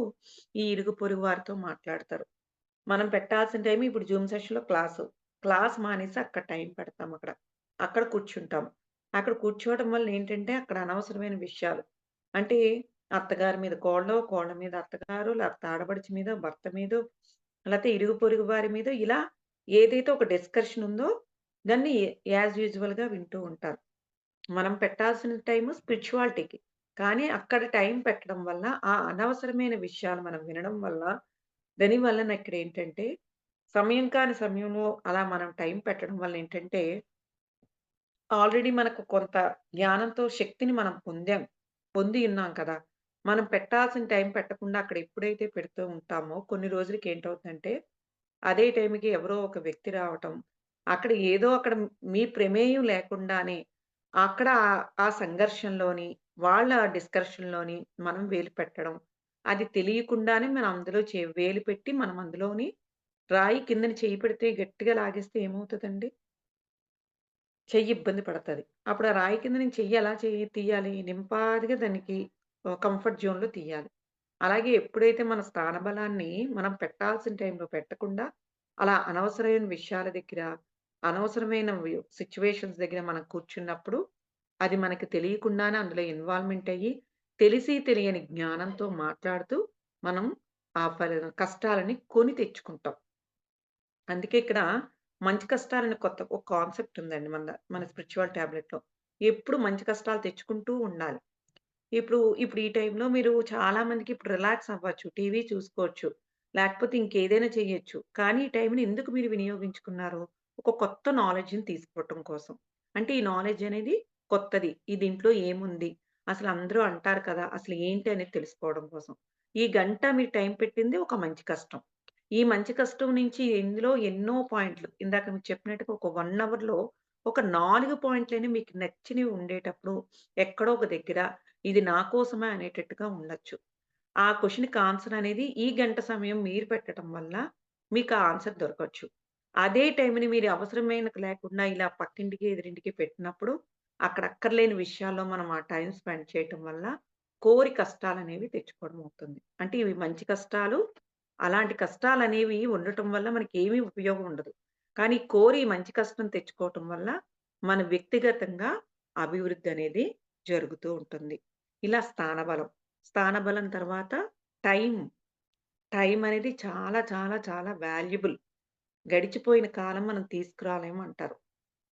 ఈ ఇరుగు పొరుగు వారితో మాట్లాడతారు. మనం పెట్టాల్సిన టైం ఇప్పుడు జూమ్ సెషన్‌లో క్లాసు. క్లాస్ మానేసి అక్కడ టైం పెడతాం అక్కడ. అక్కడ కూర్చుంటాం. అక్కడ కూర్చోవడం వల్ల ఏంటంటే, అక్కడ అనవసరమైన విషయాలు అంటే అత్తగారి మీద కోడలో, కోడల మీద అత్తగారు, లేకపోతే ఆడపడుచు మీద, భర్త మీదో, లేతే ఇరుగు పొరుగు వారి మీదో ఇలా ఏదైతే ఒక డిస్కషన్ ఉందో దాన్ని యాజ్ యూజువల్‌గా వింటూ ఉంటారు. మనం పెట్టాల్సిన టైము స్పిరిచువాలిటీకి. కానీ అక్కడ టైం పెట్టడం వల్ల, ఆ అనవసరమైన విషయాలు మనం వినడం వల్ల, దాని వలన ఇక్కడేంటంటే, సమయం కాని సమయంలో అలా మనం టైం పెట్టడం వల్ల ఏంటంటే, ఆల్రెడీ మనకు కొంత జ్ఞానంతో శక్తిని మనం పొందాం. పొంది ఉన్నాం కదా! మనం పెట్టాల్సిన టైం పెట్టకుండా అక్కడ ఎప్పుడైతే పెడుతూ ఉంటామో, కొన్ని రోజులకి ఏంటవుతుందంటే, అదే టైంకి ఎవరో ఒక వ్యక్తి రావటం, అక్కడ ఏదో అక్కడ మీ ప్రమేయం లేకుండానే అక్కడ ఆ సంఘర్షణలోని, వాళ్ళ డిస్కషన్‌లోని మనం వేలు పెట్టడం. అది తెలియకుండానే మనం అందులో వేలు పెట్టి మనం అందులోని రాయి కిందన చెయ్యి పెడితే గట్టిగా లాగేస్తే ఏమవుతదండి? చెయ్యి ఇబ్బంది పడతది. అప్పుడు ఆ రాయి కింద నుంచి చెయ్యి ఎలా తీయాలి? నింపాదిగా దానికి కంఫర్ట్ జోన్‌లో తీయాలి. అలాగే ఎప్పుడైతే మన స్థానబలాన్ని మనం పెట్టాల్సిన టైంలో పెట్టకుండా, అలా అనవసరమైన విషయాల దగ్గర, అనవసరమైన సిట్యుయేషన్స్ దగ్గర మనం కూర్చున్నప్పుడు, అది మనకి తెలియకుండానే అందులో ఇన్వాల్వ్‌మెంట్ అయ్యి, తెలిసి తెలియని జ్ఞానంతో మాట్లాడుతూ, మనం ఆ కష్టాలని కొని తెచ్చుకుంటాం. అందుకే ఇక్కడ మంచి కష్టాలని కొత్త ఒక కాన్సెప్ట్ ఉందండి మన స్పిరిచ్యువల్ టాబ్లెట్‌లో. ఎప్పుడు మంచి కష్టాలు తెచ్చుకుంటూ ఉండాలి. ఇప్పుడు ఈ టైంలో మీరు చాలా మందికి ఇప్పుడు రిలాక్స్ అవ్వచ్చు. టీవీ చూసుకోవచ్చు. లేకపోతే ఇంకేదైనా చేయొచ్చు. కానీ ఈ టైంని ఎందుకు మీరు వినియోగించుకున్నారు? ఒక కొత్త నాలెడ్జ్‌ని తీసుకోవటం కోసం. అంటే ఈ నాలెడ్జ్ అనేది కొత్తది. ఈ దీంట్లో ఏముంది? అసలు అందరూ అంటారు కదా! అసలు ఏంటి అనేది తెలుసుకోవడం కోసం. ఈ గంట మీరు టైం పెట్టింది ఒక మంచి కష్టం. ఈ మంచి కష్టం నుంచి ఇందులో ఎన్నో పాయింట్లు ఇందాక మీకు చెప్పినట్టుగా ఒక 1 అవర్‌లో ఒక 4 పాయింట్లైనా మీకు నచ్చినవి ఉండేటప్పుడు ఎక్కడో ఒక దగ్గర ఇది నా కోసమే అనేటట్టుగా ఉండొచ్చు. ఆ క్వెషన్‌కి ఆన్సర్ అనేది ఈ గంట సమయం మీరు పెట్టడం వల్ల మీకు ఆ ఆన్సర్ దొరకచ్చు. అదే టైంని మీరు అవసరమైనకి లేకుండా ఇలా పక్కింటికి, ఎదురింటికి పెట్టినప్పుడు అక్కడ అక్కర్లేని విషయాల్లో మనం ఆ టైమ్ స్పెండ్ చేయటం వల్ల కోరి కష్టాలనేవి తెచ్చుకోవడం అవుతుంది. అంటే ఇవి మంచి కష్టాలు. అలాంటి కష్టాలనేవి ఉండటం వల్ల మనకేమీ ఉపయోగం ఉండదు. కానీ కోరి మంచి కష్టం తెచ్చుకోవటం వల్ల మన వ్యక్తిగతంగా అభివృద్ధి అనేది జరుగుతూ ఉంటుంది. ఇలా స్థానబలం. స్థానబలం తర్వాత టైం. టైం అనేది చాలా చాలా చాలా వాల్యుబుల్. గడిచిపోయిన కాలం మనం తీసుకురాలేము అంటారు.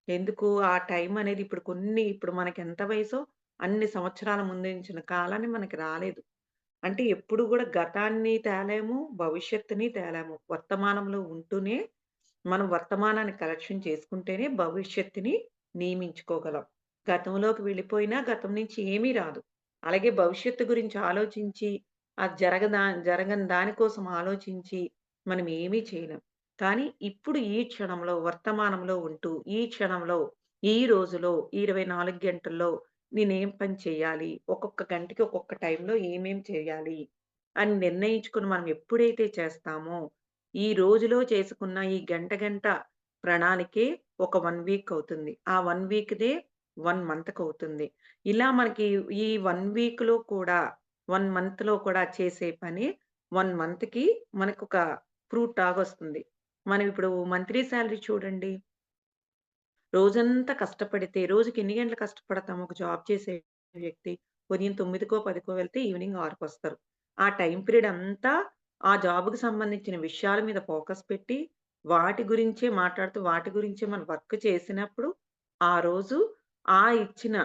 ఎందుకు ఆ టైం అనేది ఇప్పుడు మనకెంత వయసో అన్ని సంవత్సరాల ముందుంచిన కాలాన్ని మనకి రాలేదు. అంటే ఎప్పుడు గూడా గతాన్ని తేలేము, భవిష్యత్తుని తేలేము. వర్తమానంలో ఉంటూనే మనం వర్తమానాన్ని కరెక్షన్ చేసుకుంటేనే భవిష్యత్తుని నియమించుకోగలం. గతంలోకి వెళ్ళిపోయినా గతం నుంచి ఏమీ రాదు. అలాగే భవిష్యత్తు గురించి ఆలోచించి, అది జరగని దాని కోసం ఆలోచించి మనం ఏమీ చేయలేం. కానీ ఇప్పుడు ఈ క్షణంలో, వర్తమానంలో ఉంటూ, ఈ క్షణంలో, ఈ రోజులో, ఈ 24 గంటల్లో నేనేం పని చేయాలి? ఒక్కొక్క గంటకి ఒక్కొక్క టైంలో ఏమేం చేయాలి? అని నిర్ణయించుకొని మనం ఎప్పుడైతే చేస్తామో, ఈ రోజులో చేసుకున్న ఈ గంట గంట ప్రణాళికే ఒక 1 వీక్ అవుతుంది. ఆ 1 వీక్‌దే 1 మంత్‌కవుతుంది. ఇలా మనకి ఈ 1 వీక్‌లో కూడా 1 మంత్‌లో కూడా చేసే పని 1 మంత్‌కి మనకొక ఫ్రూట్ లాగొస్తుంది. మనం ఇప్పుడు మంత్లీ సాలరీ చూడండి. రోజంతా కష్టపడితే రోజుకి ఎన్ని గంటలు కష్టపడతాం ఒక జాబ్ చేసే వ్యక్తి? ఉదయం 9కో, 10కో వెళ్తే ఈవినింగ్ 6కొస్తారు. ఆ టైమ్ పీరియడ్ అంతా ఆ జాబ్‌కి సంబంధించిన విషయాల మీద ఫోకస్ పెట్టి, వాటి గురించే మాట్లాడుతూ, వాటి గురించే మనం వర్క్ చేసినప్పుడు, ఆ రోజు ఆ ఇచ్చిన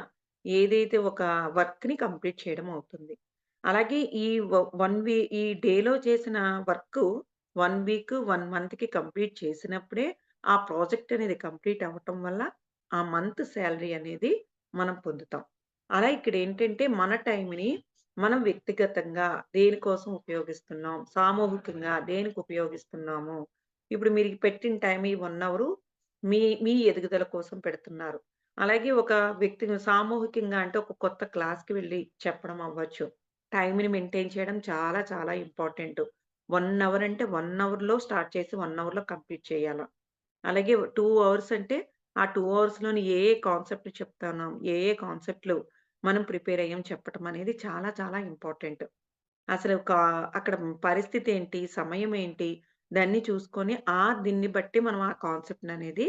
ఏదైతే ఒక వర్క్‌ని కంప్లీట్ చేయడం అవుతుంది. అలాగే ఈ 1 ఈ డేలో చేసిన వర్కు 1 వీక్, 1 మంత్‌కి కంప్లీట్ చేసినప్పుడే ఆ ప్రాజెక్ట్ అనేది కంప్లీట్ అవ్వటం వల్ల, ఆ మంత్ సాలరీ అనేది మనం పొందుతాం. అలా ఇక్కడేంటంటే మన టైంని మనం వ్యక్తిగతంగా దేనికోసం ఉపయోగిస్తున్నాం, సామూహికంగా దేనికి ఉపయోగిస్తున్నాము. ఇప్పుడు మీరు పెట్టిన టైం ఈ 1 అవరు మీ మీ ఎదుగుదల కోసం పెడుతున్నారు. అలాగే ఒక వ్యక్తిని సామూహికంగా అంటే ఒక కొత్త క్లాస్‌కి వెళ్లి చెప్పడం అవ్వచ్చు. టైమ్‌ని మెయింటైన్ చేయడం చాలా చాలా ఇంపార్టెంటు. 1 అవర్ అంటే 1 అవర్‌లో స్టార్ట్ చేసి 1 అవర్‌లో కంప్లీట్ చేయాల. అలాగే 2 అవర్స్ అంటే, ఆ 2 అవర్స్‌లోని ఏ ఏ కాన్సెప్ట్‌లు చెప్తున్నాం, ఏ ఏ కాన్సెప్ట్‌లు మనం ప్రిపేర్ అయ్యాం చెప్పటం అనేది చాలా చాలా ఇంపార్టెంట్. అసలు అక్కడ పరిస్థితి ఏంటి? సమయం ఏంటి? దాన్ని చూసుకొని దీన్ని బట్టి మనం ఆ కాన్సెప్ట్‌ననేది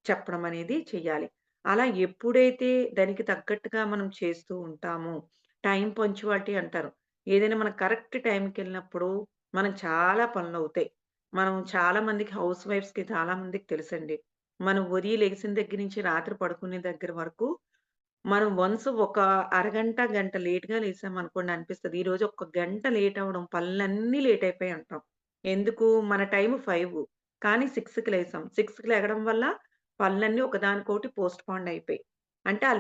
చెప్పడం అనేది చెయ్యాలి. అలా ఎప్పుడైతే దానికి తగ్గట్టుగా మనం చేస్తూ ఉంటామో, టైమ్ పంక్చువాలిటీ అంటారు. ఏదైనా మనం కరెక్ట్ టైంకెళ్ళినప్పుడు మనకు చాలా పనులవుతాయి. మనం చాలా మందికి హౌస్ వైఫ్స్‌కి చాలా మందికి తెలుసండి. మనం ఉదయం లెగిసిన దగ్గర నుంచి రాత్రి పడుకునే దగ్గర వరకు మనం వన్స్ ఒక అరగంట, గంట లేట్‌గా లేసామనుకోండి అనిపిస్తది. ఈరోజు ఒక గంట లేట్ అవ్వడం, పనులన్నీ లేట్ అయిపోయాయి అంటాం. ఎందుకు? మన టైమ్ 5 కానీ 6కి లేసాం. 6కి లెగడం వల్ల పనులన్నీ ఒకదానికొకటి పోస్ట్‌పోన్డ్ అయిపోయాయి. అంటే ఆ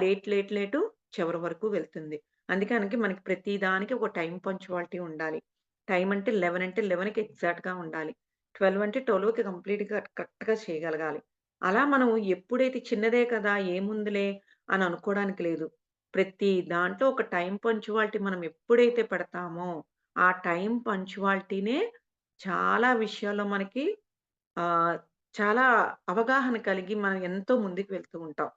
లేటు చివరి వరకు వెళ్తుంది. అందుకనికి మనకి ప్రతి దానికి ఒక టైమ్ పంక్చువాలిటీ ఉండాలి. టైమ్ అంటే 11 అంటే 11కి ఎగ్జాక్ట్‌గా ఉండాలి. 12 అంటే 12కి కంప్లీట్‌గా కరెక్ట్‌గా చేయగలగాలి. అలా మనం ఎప్పుడైతే చిన్నదే కదా! ఏముందిలే అని అనుకోడానికి లేదు. ప్రతి దాంట్లో ఒక టైమ్ పంక్చువాలిటీ మనం ఎప్పుడైతే పెడతామో, ఆ టైమ్ పంక్చువాలిటీనే చాలా విషయాల్లో మనకి ఆహ్, చాలా అవగాహన కలిగి మనం ఎంతో ముందుకు వెళ్తూ ఉంటాం.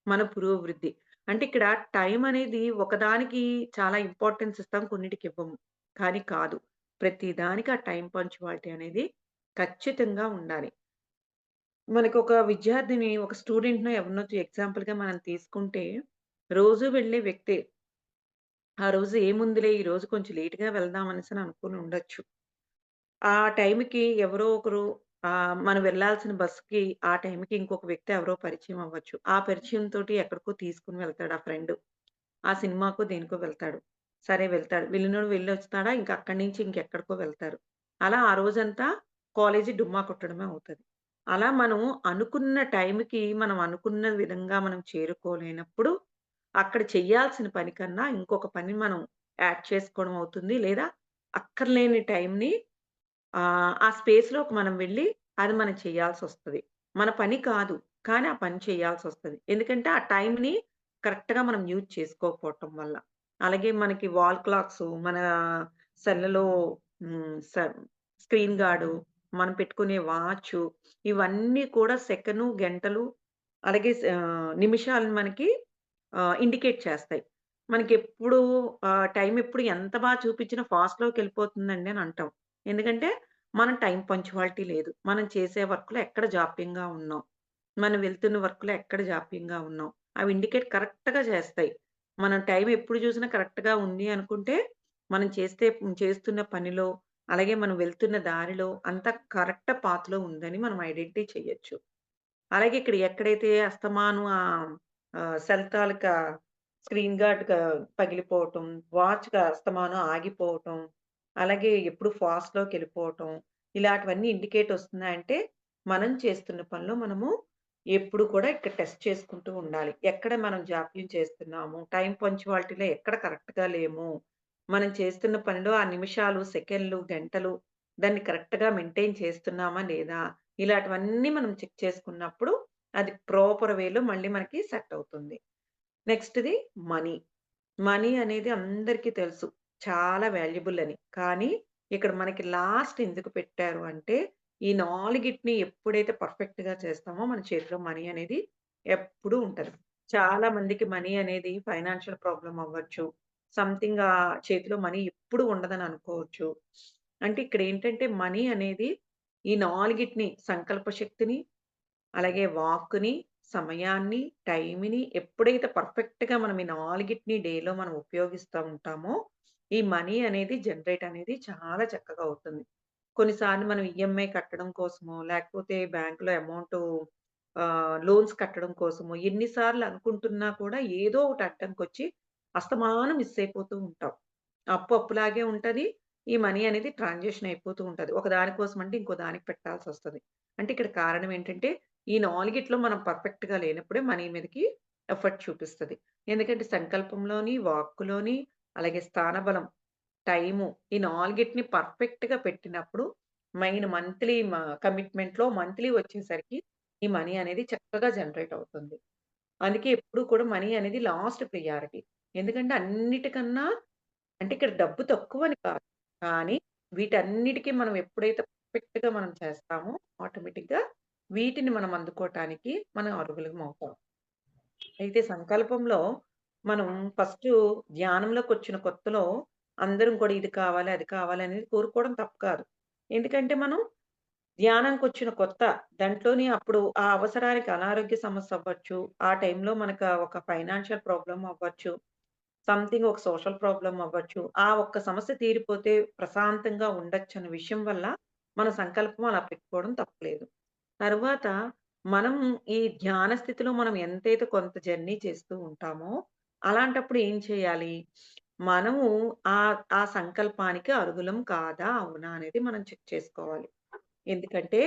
మన పురోభివృద్ధి. అంటే ఇక్కడ టైం అనేది ఒకదానికి చాలా ఇంపార్టెన్స్ ఇస్తాం. కొన్నిటికి ఇవ్వము. కానీ కాదు. ప్రతి దానికి ఆ టైమ్ పంక్చువాలిటీ అనేది ఖచ్చితంగా ఉండాలి. మనకొక విద్యార్థిని, ఒక స్టూడెంట్‌నో ఎవరినో ఎగ్జాంపుల్‌గా మనం తీసుకుంటే, రోజు వెళ్ళే వ్యక్తే. ఆ రోజు ఏముందిలే ఈరోజు కొంచెం లేట్‌గా వెళ్దాం అనేసని అనుకుని ఉండొచ్చు. ఆ టైంకి ఎవరో ఒకరు మనం వెళ్ళాల్సిన బస్‌కి ఆ టైంకి ఇంకొక వ్యక్తి ఎవరో పరిచయం అవ్వచ్చు. ఆ పరిచయంతోటి ఎక్కడికో తీసుకొని వెళ్తాడు ఆ ఫ్రెండ్. ఆ సినిమాకో దేనికో వెళ్తాడు. సరే వెళ్తాడు. వెళ్ళినోడు వెళ్ళొస్తాడా ఇంక అక్కడి నుంచి ఇంకెక్కడికో వెళ్తారు. అలా ఆ రోజంతా కాలేజీ డుమ్మా కొట్టడమే అవుతది. అలా మనం అనుకున్న టైంకి మనం అనుకున్న విధంగా మనం చేరుకోలేనప్పుడు, అక్కడ చేయాల్సిన పని కన్నా ఇంకొక పని మనం యాడ్ చేసుకోవడం అవుతుంది. లేదా అక్కర్లేని టైంని ఆ స్పేస్‌లోకి మనం వెళ్లి అది మనం చేయాల్సొస్తది. మన పని కాదు. కానీ ఆ పని చేయాల్సొస్తది. ఎందుకంటే ఆ టైంని కరెక్ట్‌గా మనం యూజ్ చేసుకోకపోవటం వల్ల. అలాగే మనకి వాల్ క్లాక్స్, మన సెల్‌లో హ్మ్. స్క్రీన్ గార్డు, మనం పెట్టుకునే వాచు ఇవన్నీ కూడా సెకను, గంటలు అలాగే నిమిషాలను మనకి ఇండికేట్ చేస్తాయి. మనకెప్పుడు టైం ఎప్పుడు ఎంత చూపించినా ఫాస్ట్‌లోకెళ్ళిపోతుందండి అని అంటాం. ఎందుకంటే మనం టైమ్ పంక్చువాలిటీ లేదు. మనం చేసే వర్క్‌లో ఎక్కడ జాప్యంగా ఉన్నాం. మనం వెళ్తున్న వర్క్‌లో ఎక్కడ జాప్యంగా ఉన్నాం. అవి ఇండికేట్ కరెక్ట్‌గా చేస్తాయి. మనం టైం ఎప్పుడు చూసినా కరెక్ట్‌గా ఉంది అనుకుంటే, మనం చేస్తున్న పనిలో, అలాగే మనం వెళ్తున్న దారిలో అంతా కరెక్ట్ పాత్‌లో ఉందని మనం ఐడెంటిఫై చేయొచ్చు. అలాగే ఇక్కడ ఎక్కడైతే అస్తమానం సెల్ తాలూకా స్క్రీన్ గార్డ్‌గా పగిలిపోవటం, వాచ్‌గా అస్తమానం ఆగిపోవటం, అలాగే ఎప్పుడు ఫాస్ట్‌లోకెళ్ళిపోవటం, ఇలాంటివన్నీ ఇండికేట్ వస్తున్నాయంటే, మనం చేస్తున్న పనిలో మనము ఎప్పుడు కూడా ఇక్కడ టెస్ట్ చేసుకుంటూ ఉండాలి. ఎక్కడ మనం జాప్యం చేస్తున్నాము, టైమ్ పంక్చువాలిటీలో ఎక్కడ కరెక్ట్‌గా లేము, మనం చేస్తున్న పనిలో ఆ నిమిషాలు, సెకన్లు, గంటలు దాన్ని కరెక్ట్‌గా మెయింటైన్ చేస్తున్నామా లేదా? ఇలాంటివన్నీ మనం చెక్ చేసుకున్నప్పుడు, అది ప్రాపర్ వేలో మళ్ళీ మనకి సెట్ అవుతుంది. నెక్స్ట్‌ది మనీ. మనీ అనేది అందరికీ తెలుసు. చాలా వాల్యుబుల్ అని. కానీ ఇక్కడ మనకి లాస్ట్ ఎందుకు పెట్టారు అంటే, ఈ నాలుగిటిని ఎప్పుడైతే పర్ఫెక్ట్‌గా చేస్తామో మన చేతిలో మనీ అనేది ఎప్పుడూ ఉంటది. చాలా మందికి మనీ అనేది ఫైనాన్షియల్ ప్రాబ్లమ్ అవ్వచ్చు. సంథింగ్ చేతిలో మనీ ఎప్పుడు ఉండదని అనుకోవచ్చు. అంటే ఇక్కడేంటంటే మనీ అనేది ఈ నాలుగిటిని సంకల్ప శక్తిని అలాగే వాక్కుని, సమయాన్ని, టైంని ఎప్పుడైతే పర్ఫెక్ట్‌గా మనం ఈ నాలుగిటిని డేలో మనం ఉపయోగిస్తా ఉంటామో, ఈ మనీ అనేది జనరేట్ అనేది చాలా చక్కగా అవుతుంది. కొన్నిసార్లు మనం ఈఎంఐ కట్టడం కోసమో, లేకపోతే బ్యాంక్‌లో అమౌంటు లోన్స్ కట్టడం కోసమో, ఎన్ని సార్లు అనుకుంటున్నా కూడా ఏదో ఒకటి అడ్డంకొచ్చి అస్తమానం మిస్ అయిపోతూ ఉంటాం. అప్పులాగే ఉంటది. ఈ మనీ అనేది ట్రాన్సాక్షన్ అయిపోతూ ఉంటది. ఒక దాని కోసం అంటే ఇంకో దానికి పెట్టాల్సొస్తది. అంటే ఇక్కడ కారణం ఏంటంటే, ఈ నాలుగిట్లో మనం పర్ఫెక్ట్‌గా లేనప్పుడే మనీ మీదకి ఎఫర్ట్ చూపిస్తది. ఎందుకంటే సంకల్పంలోని, వాక్కులోని, అలాగే స్థానబలం, టైము ఈ నాలుగిటిని పర్ఫెక్ట్‌గా పెట్టినప్పుడు మంత్లీ కమిట్మెంట్‌లో మంత్లీ వచ్చేసరికి ఈ మనీ అనేది చక్కగా జనరేట్ అవుతుంది. అందుకే ఎప్పుడు కూడా మనీ అనేది లాస్ట్ ప్రియారిటీ. ఎందుకంటే అన్నిటికన్నా అంటే ఇక్కడ డబ్బు తక్కువని కాదు. కానీ వీటన్నిటికి మనం ఎప్పుడైతే పర్ఫెక్ట్‌గా మనం చేస్తామో ఆటోమేటిక్‌గా వీటిని మనం అందుకోవటానికి మనం అర్హులమవుతాం. అయితే సంకల్పంలో మనం ఫస్టు ధ్యానంలోకొచ్చిన కొత్తలో అందరం కూడా ఇది కావాలి, అది కావాలి అనేది కోరుకోవడం తప్పు కాదు. ఎందుకంటే మనం ధ్యానానికొచ్చిన కొత్త. దాంట్లోని అప్పుడు ఆ అవసరానికి అనారోగ్య సమస్య అవ్వచ్చు. ఆ టైంలో మనకు ఒక ఫైనాన్షియల్ ప్రాబ్లమ్ అవ్వచ్చు. సంథింగ్ ఒక సోషల్ ప్రాబ్లమ్ అవ్వచ్చు. ఆ ఒక్క సమస్య తీరిపోతే ప్రశాంతంగా ఉండొచ్చన్న విషయం వల్ల మన సంకల్పం అలా పెట్టుకోవడం తప్పులేదు. తరువాత మనం ఈ ధ్యాన స్థితిలో మనం ఎంతైతే కొంత జర్నీ చేస్తూ ఉంటామో, అలాంటప్పుడు ఏం చేయాలి? మనము ఆ సంకల్పానికి అర్హులం కాదా? అవునా? అనేది మనం చెక్ చేసుకోవాలి. ఎందుకంటే,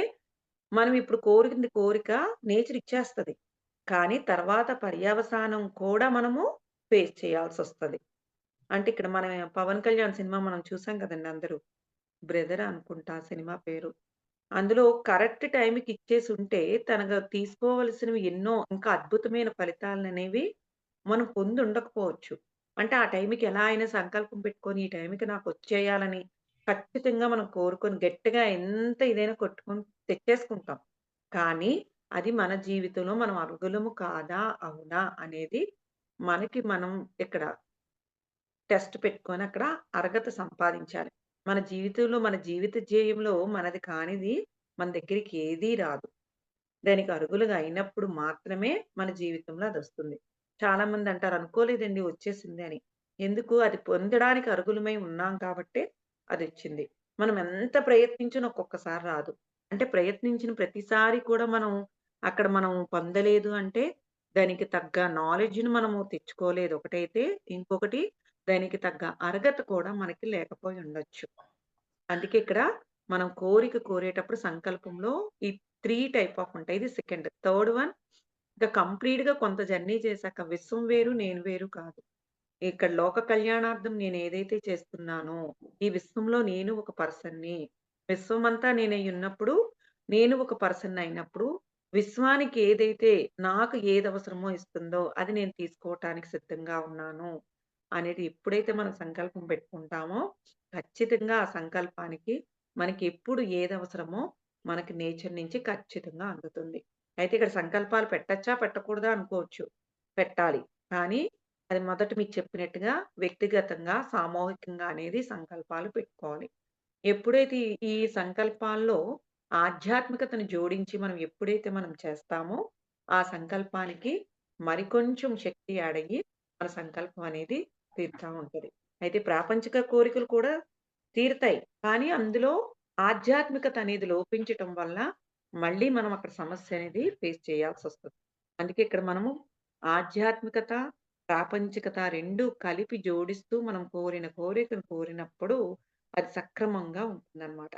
మనం ఇప్పుడు కోరింది కోరిక నేచర్ ఇచ్చేస్తది. కానీ తర్వాత పర్యవసానం కూడా మనము ఫేస్ చేయాల్సొస్తది. అంటే ఇక్కడ మన 'పవన్ కళ్యాణ్' సినిమా మనం చూసాం కదండీ అందరూ. 'బ్రదర్' అనుకుంటా ఆ సినిమా పేరు. అందులో కరెక్ట్ టైంకి ఇచ్చేసుంటే తనకు తీసుకోవాల్సినవి ఎన్నో ఇంకా అద్భుతమైన ఫలితాలనేవి మనం పొందుండకపోవచ్చు. అంటే ఆ టైంకి ఎలా అయినా సంకల్పం పెట్టుకొని, ఈ టైంకి నాకొచ్చేయాలని ఖచ్చితంగా మనం కోరుకొని గట్టిగా ఎంత ఇదైనా కొట్టుకొని తెచ్చేసుకుంటాం. కానీ అది మన జీవితంలో మనం అర్హులము కాదా? అవునా? అనేది మనకి మనం ఇక్కడ టెస్ట్ పెట్టుకొని అక్కడ అర్హత సంపాదించాలి. మన జీవితంలో, మన జీవిత ధ్యేయంలో మనది కానిది మన దగ్గరికి ఏదీ రాదు. దానికి అర్హులుగా అయినప్పుడు మాత్రమే మన జీవితంలో అదొస్తుంది. చాలామంది అంటారు అనుకోలేదండి వచ్చేసింది అని. ఎందుకు? అది పొందడానికి అర్హులమై ఉన్నాం కాబట్టే అదొచ్చింది. మనం ఎంత ప్రయత్నించినా ఒక్కొక్కసారి రాదు. అంటే ప్రయత్నించిన ప్రతిసారి కూడా మనం పొందలేదు అంటే దానికి తగ్గ నాలెడ్జ్‌ని మనము తెచ్చుకోలేదు ఒకటైతే, ఇంకొకటి దానికి తగ్గ అర్హత కూడా మనకి లేకపోయి ఉండొచ్చు. అందుకే ఇక్కడ మనం కోరిక కోరేటప్పుడు సంకల్పంలో ఈ 3 టైప్ ఆఫ్ ఉంటాయి. ఇది సెకండ్. థర్డ్ వన్ ఇంకా కంప్లీట్‌గా కొంత జర్నీ చేశాక విశ్వం వేరు, నేను వేరు కాదు. ఇక్కడ లోక కళ్యాణార్థం నేనేదైతే చేస్తున్నానో, ఈ విశ్వంలో నేను ఒక పర్సన్‌ని. విశ్వమంతా నేనయ్యున్నప్పుడు, నేను ఒక పర్సన్ అయినప్పుడు, విశ్వానికి ఏదైతే నాకు ఏదవసరమో ఇస్తుందో, అది నేను తీసుకోవటానికి సిద్ధంగా ఉన్నాను. అనేది ఎప్పుడైతే మనం సంకల్పం పెట్టుకుంటామో, ఖచ్చితంగా ఆ సంకల్పానికి మనకెప్పుడు ఏదవసరమో, మనకి నేచర్ నుంచి ఖచ్చితంగా అందుతుంది. అయితే ఇక్కడ సంకల్పాలు పెట్టచ్చా? పెట్టకూడదా? అనుకోవచ్చు. పెట్టాలి. కానీ అది మొదట మీకు చెప్పినట్టుగా వ్యక్తిగతంగా, సామూహికంగా అనేది సంకల్పాలు పెట్టుకోవాలి. ఎప్పుడైతే ఈ సంకల్పాల్లో ఆధ్యాత్మికతను జోడించి మనం ఎప్పుడైతే చేస్తామో, ఆ సంకల్పానికి మరికొంచెం శక్తి యాడ్ అయ్యి, మన సంకల్పం అనేది తీరుతా ఉంటది. అయితే ప్రాపంచిక కోరికలు కూడా తీరుతాయి. కానీ అందులో ఆధ్యాత్మికత అనేది లోపించటం వల్ల, మళ్ళీ మనం అక్కడ సమస్య అనేది ఫేస్ చేయాల్సొస్తది. అందుకే ఇక్కడ మనము ఆధ్యాత్మికత, ప్రాపంచికత 2 కలిపి జోడిస్తూ మనం కోరిన కోరికను కోరినప్పుడు అది సక్రమంగా ఉంటుందనమాట.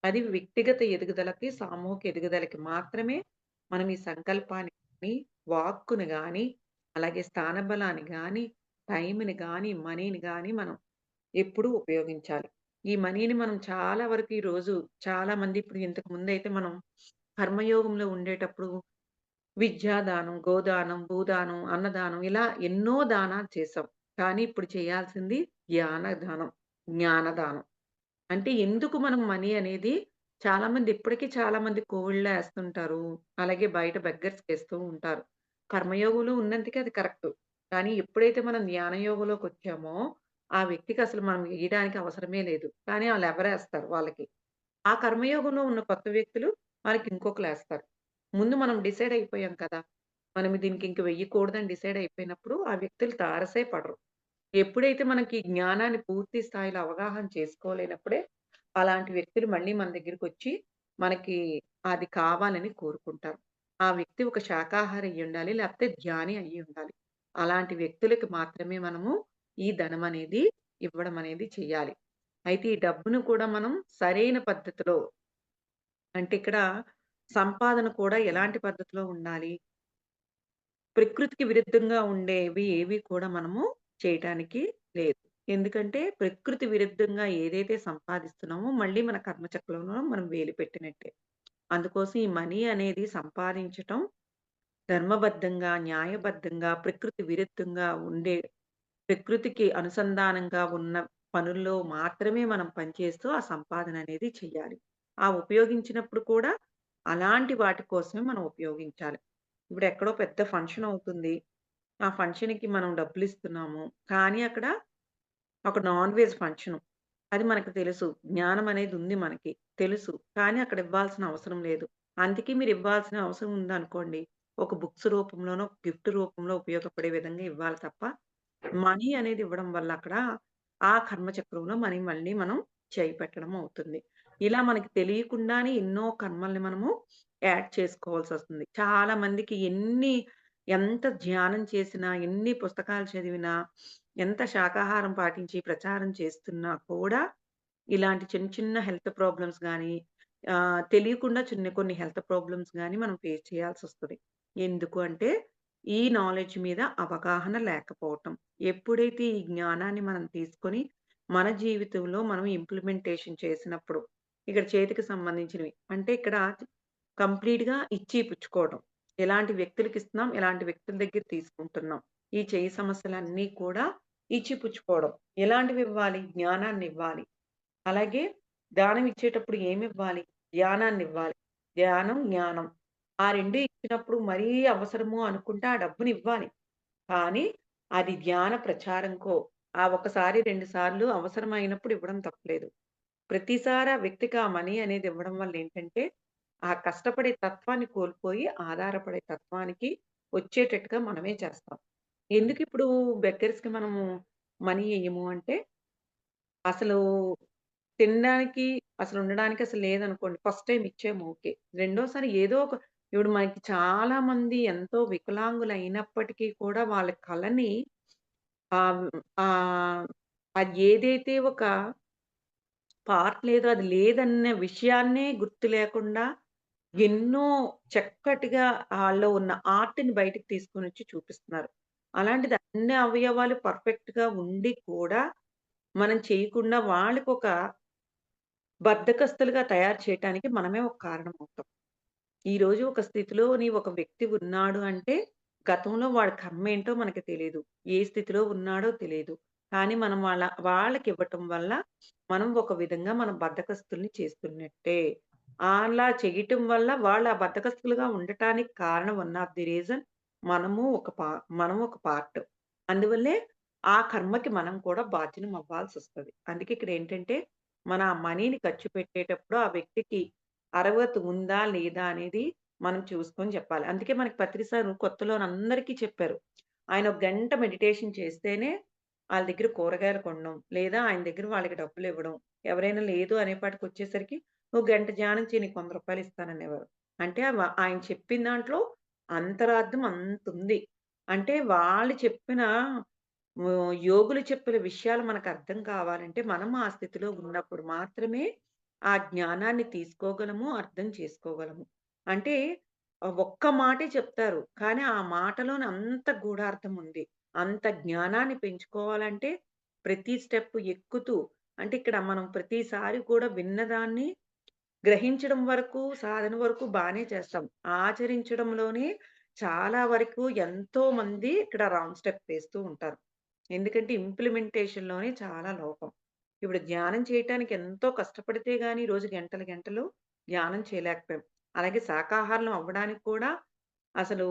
అది వ్యక్తిగత ఎదుగుదలకి, సామూహిక ఎదుగుదలకి మాత్రమే మనం ఈ సంకల్పాన్ని గాని, వాక్కుని గాని, అలాగే స్థానబలాన్ని గాని, టైంని గాని, మనీని గాని మనం ఎప్పుడూ ఉపయోగించాలి. ఈ మనీని మనం చాలా వరకు ఈరోజు చాలామంది ఇప్పుడు ఇంతకు ముందైతే మనం కర్మయోగంలో ఉండేటప్పుడు విద్యాదానం, గోదానం, భూదానం, అన్నదానం ఇలా ఎన్నో దానాలు చేశాం. కానీ ఇప్పుడు చేయాల్సింది జ్ఞానదానం, జ్ఞానదానం. అంటే ఎందుకు మనం మనీ అనేది చాలామంది ఇప్పటికి చాలామంది కోవిడ్‌లో ఏస్తుంటారు. అలాగే బయట బెగ్గర్స్‌కేస్తూ ఉంటారు. కర్మయోగంలో ఉన్నందుకే అది కరెక్టు. కానీ ఎప్పుడైతే మనం జ్ఞాన యోగంలోకొచ్చామో, ఆ వ్యక్తికి అసలు మనం ఎయడానికి అవసరమే లేదు. కానీ ఆళ్ళెవరేస్తారు వాళ్ళకి. ఆ కర్మయోగంలో ఉన్న కొత్త వ్యక్తులు వాళ్ళకి ఇంకొకలేస్తారు. ముందు మనం డిసైడ్ అయిపోయాం కదా! మనం దీనికి ఇంక వెయ్యకూడదని డిసైడ్ అయిపోయినప్పుడు ఆ వ్యక్తులు తారసే పడరు. ఎప్పుడైతే మనకి జ్ఞానాన్ని పూర్తి స్థాయిలో అవగాహన చేసుకోలేనప్పుడే, అలాంటి వ్యక్తులు మళ్ళీ మన దగ్గరికొచ్చి, మనకి అది కావాలని కోరుకుంటారు. ఆ వ్యక్తి ఒక శాకాహారి అయ్యుండాలి, లేకపోతే ధ్యాని అయ్యుండాలి. అలాంటి వ్యక్తులకి మాత్రమే మనము ఈ ధనమనేది ఇవ్వడం అనేది చెయ్యాలి. అయితే ఈ డబ్బును కూడా మనం సరైన పద్ధతిలో అంటే ఇక్కడ సంపాదన కూడా ఎలాంటి పద్ధతిలో ఉండాలి? ప్రకృతికి విరుద్ధంగా ఉండేవి ఏవి కూడా మనము చేయటానికి లేదు. ఎందుకంటే ప్రకృతి విరుద్ధంగా ఏదైతే సంపాదిస్తున్నామో మళ్ళీ మన కర్మచక్రంలో మనం వేలు పెట్టినట్టే. అందుకోసం ఈ మనీ అనేది సంపాదించటం ధర్మబద్ధంగా, న్యాయబద్ధంగా, ప్రకృతి విరుద్ధంగా ఉండే ప్రకృతికి అనుసంధానంగా ఉన్న పనుల్లో మాత్రమే మనం పనిచేస్తూ ఆ సంపాదన అనేది చెయ్యాలి. ఆ ఉపయోగించినప్పుడు కూడా అలాంటి వాటి కోసమే మనం ఉపయోగించాలి. ఇప్పుడెక్కడో పెద్ద ఫంక్షన్ అవుతుంది. ఆ ఫంక్షన్‌కి మనం డబ్బులిస్తున్నాము. కానీ అక్కడ ఒక నాన్ వెజ్ ఫంక్షను. అది మనకు తెలుసు. జ్ఞానం అనేది ఉంది మనకి. తెలుసు. కానీ అక్కడ ఇవ్వాల్సిన అవసరం లేదు. అందుకే మీరు ఇవ్వాల్సిన అవసరం ఉందనుకోండి. ఒక బుక్స్ రూపంలోనో, గిఫ్ట్ రూపంలో ఉపయోగపడే విధంగా ఇవ్వాలి తప్ప, మనీ అనేది ఇవ్వడం వల్ల అక్కడ ఆ కర్మచక్రంలో మళ్ళీ మనం చేయి పెట్టడం అవుతుంది. ఇలా మనకి తెలియకుండానే ఎన్నో కర్మల్ని మనము యాడ్ చేసుకోవాల్సొస్తుంది. చాలా మందికి ఎంత ధ్యానం చేసినా, ఎన్ని పుస్తకాలు చదివినా, ఎంత శాకాహారం పాటించి ప్రచారం చేస్తున్నా కూడా ఇలాంటి చిన్న చిన్న హెల్త్ ప్రాబ్లమ్స్ గానీ, తెలియకుండా కొన్ని హెల్త్ ప్రాబ్లమ్స్ గానీ మనం ఫేస్ చేయాల్సొస్తది. ఎందుకు అంటే, ఈ నాలెడ్జ్ మీద అవగాహన లేకపోవటం. ఎప్పుడైతే ఈ జ్ఞానాన్ని మనం తీసుకొని, మన జీవితంలో మనం ఇంప్లిమెంటేషన్ చేసినప్పుడు, ఇక్కడ చేతికి సంబంధించినవి అంటే ఇక్కడ కంప్లీట్‌గా ఇచ్చి పుచ్చుకోవడం. ఎలాంటి వ్యక్తులకిస్తున్నాం, ఎలాంటి వ్యక్తుల దగ్గర తీసుకుంటున్నాం. ఈ చెయ్యి సమస్యలన్నీ కూడా ఇచ్చి పుచ్చుకోవడం. ఎలాంటివివ్వాలి? జ్ఞానాన్నివ్వాలి. అలాగే దానం ఇచ్చేటప్పుడు ఏమివ్వాలి? ధ్యానాన్నివ్వాలి. ధ్యానం, జ్ఞానం. ఆ 2 ఇచ్చినప్పుడు మరీ అవసరము అనుకుంటే ఆ డబ్బునివ్వాలి. కానీ అది ధ్యాన ప్రచారంకో, ఆ ఒకసారి, 2 సార్లు అవసరమైనప్పుడు ఇవ్వడం తప్పులేదు. ప్రతిసారి ఆ వ్యక్తికి ఆ మనీ అనేది ఇవ్వడం వల్ల ఏంటంటే, ఆ కష్టపడే తత్వాన్ని కోల్పోయి ఆధారపడే తత్వానికి వచ్చేటట్టుగా మనమే చేస్తాం. ఎందుకిప్పుడు బెగ్గర్స్‌కి మనము మనీ ఇయ్యము అంటే, అసలు తినడానికి, అసలుండడానికి అసలు లేదనుకోండి. ఫస్ట్ టైమ్ ఇచ్చాము ఓకే. రెండోసారి ఏదో ఒక ఇప్పుడు మనకి చాలా మంది ఎంతో వికలాంగులైనప్పటికీ కూడా వాళ్ళ కళని ఆహ్, ఆహ్, అది ఏదైతే ఒక పార్ట్ లేదో అది లేదన్న విషయాన్నే గుర్తు లేకుండా ఎన్నో చక్కటిగా ఆళ్ళలో ఉన్న ఆర్ట్‌ని బయటికి తీసుకొనొచ్చి చూపిస్తున్నారు. అలాంటిది అన్ని అవయవాలు పర్ఫెక్ట్‌గా ఉండి కూడా మనం చేయకుండా వాళ్ళకొక బద్ధకస్తులుగా తయారు చేయటానికి మనమే ఒక కారణమవుతాం. ఈరోజు ఒక స్థితిలోని ఒక వ్యక్తి ఉన్నాడు అంటే, గతంలో వాడి కర్మేంటో మనకి తెలీదు. ఏ స్థితిలో ఉన్నాడో తెలీదు. కానీ మనం వాళ్ళకివ్వటం వల్ల, మనం ఒక విధంగా మన బద్ధకస్తుల్ని చేస్తున్నట్టే. అలా చేయటం వల్ల వాళ్ళు ఆ బద్ధకస్తులుగా ఉండటానికి కారణం వన్ ఆఫ్ ది రీజన్ మనము ఒక పా మనం ఒక పార్ట్. అందువల్లే ఆ కర్మకి మనం కూడా బాధ్యులమవ్వాల్సొస్తది. అందుకే ఇక్కడేంటంటే, మన ఆ మనీని ఖర్చు పెట్టేటప్పుడు ఆ వ్యక్తికి అర్హత ఉందా? లేదా? అనేది మనం చూసుకొని చెప్పాలి. అందుకే మనకి పత్రి సారు కొత్తలోని అందరికీ చెప్పారు. ఆయన ఒక గంట మెడిటేషన్ చేస్తేనే ఆళ్ళ దగ్గర కూరగాయలు కొనడం, లేదా ఆయన దగ్గర వాళ్ళకి డబ్బులివ్వడం. ఎవరైనా లేదు అనేపాటికొచ్చేసరికి, "నువ్వు గంట ధ్యానం చెయి నీకు రూ. 100 ఇస్తాననేవారు." అంటే ఆయన చెప్పిన దాంట్లో అంతరార్థం అంతుంది. అంటే వాళ్ళు చెప్పిన యోగులు చెప్పిన విషయాలు మనకర్థం కావాలంటే, మనం ఆ స్థితిలో ఉన్నప్పుడు మాత్రమే ఆ జ్ఞానాన్ని తీసుకోగలము, అర్థం చేసుకోగలము. అంటే ఒక్క మాటే చెప్తారు. కానీ ఆ మాటలోని అంత గూఢార్థం ఉంది. అంత జ్ఞానాన్ని పెంచుకోవాలంటే ప్రతి స్టెప్ ఎక్కుతూ అంటే ఇక్కడ మనం ప్రతిసారి కూడా విన్నదాన్ని గ్రహించడం వరకు, సాధన వరకు బానే చేస్తాం. ఆచరించడంలోనే చాలా వరకు ఎంతోమంది ఇక్కడ రాంగ్ స్టెప్ వేస్తూ ఉంటారు. ఎందుకంటే ఇంప్లిమెంటేషన్‌లోనే చాలా లోపం. ఇప్పుడు ధ్యానం చేయటానికి ఎంతో కష్టపడితే గాని ఈరోజు గంటలు గంటలు ధ్యానం చేయలేకపోయాం. అలాగే శాకాహారులం అవ్వడానికి కూడా అసలు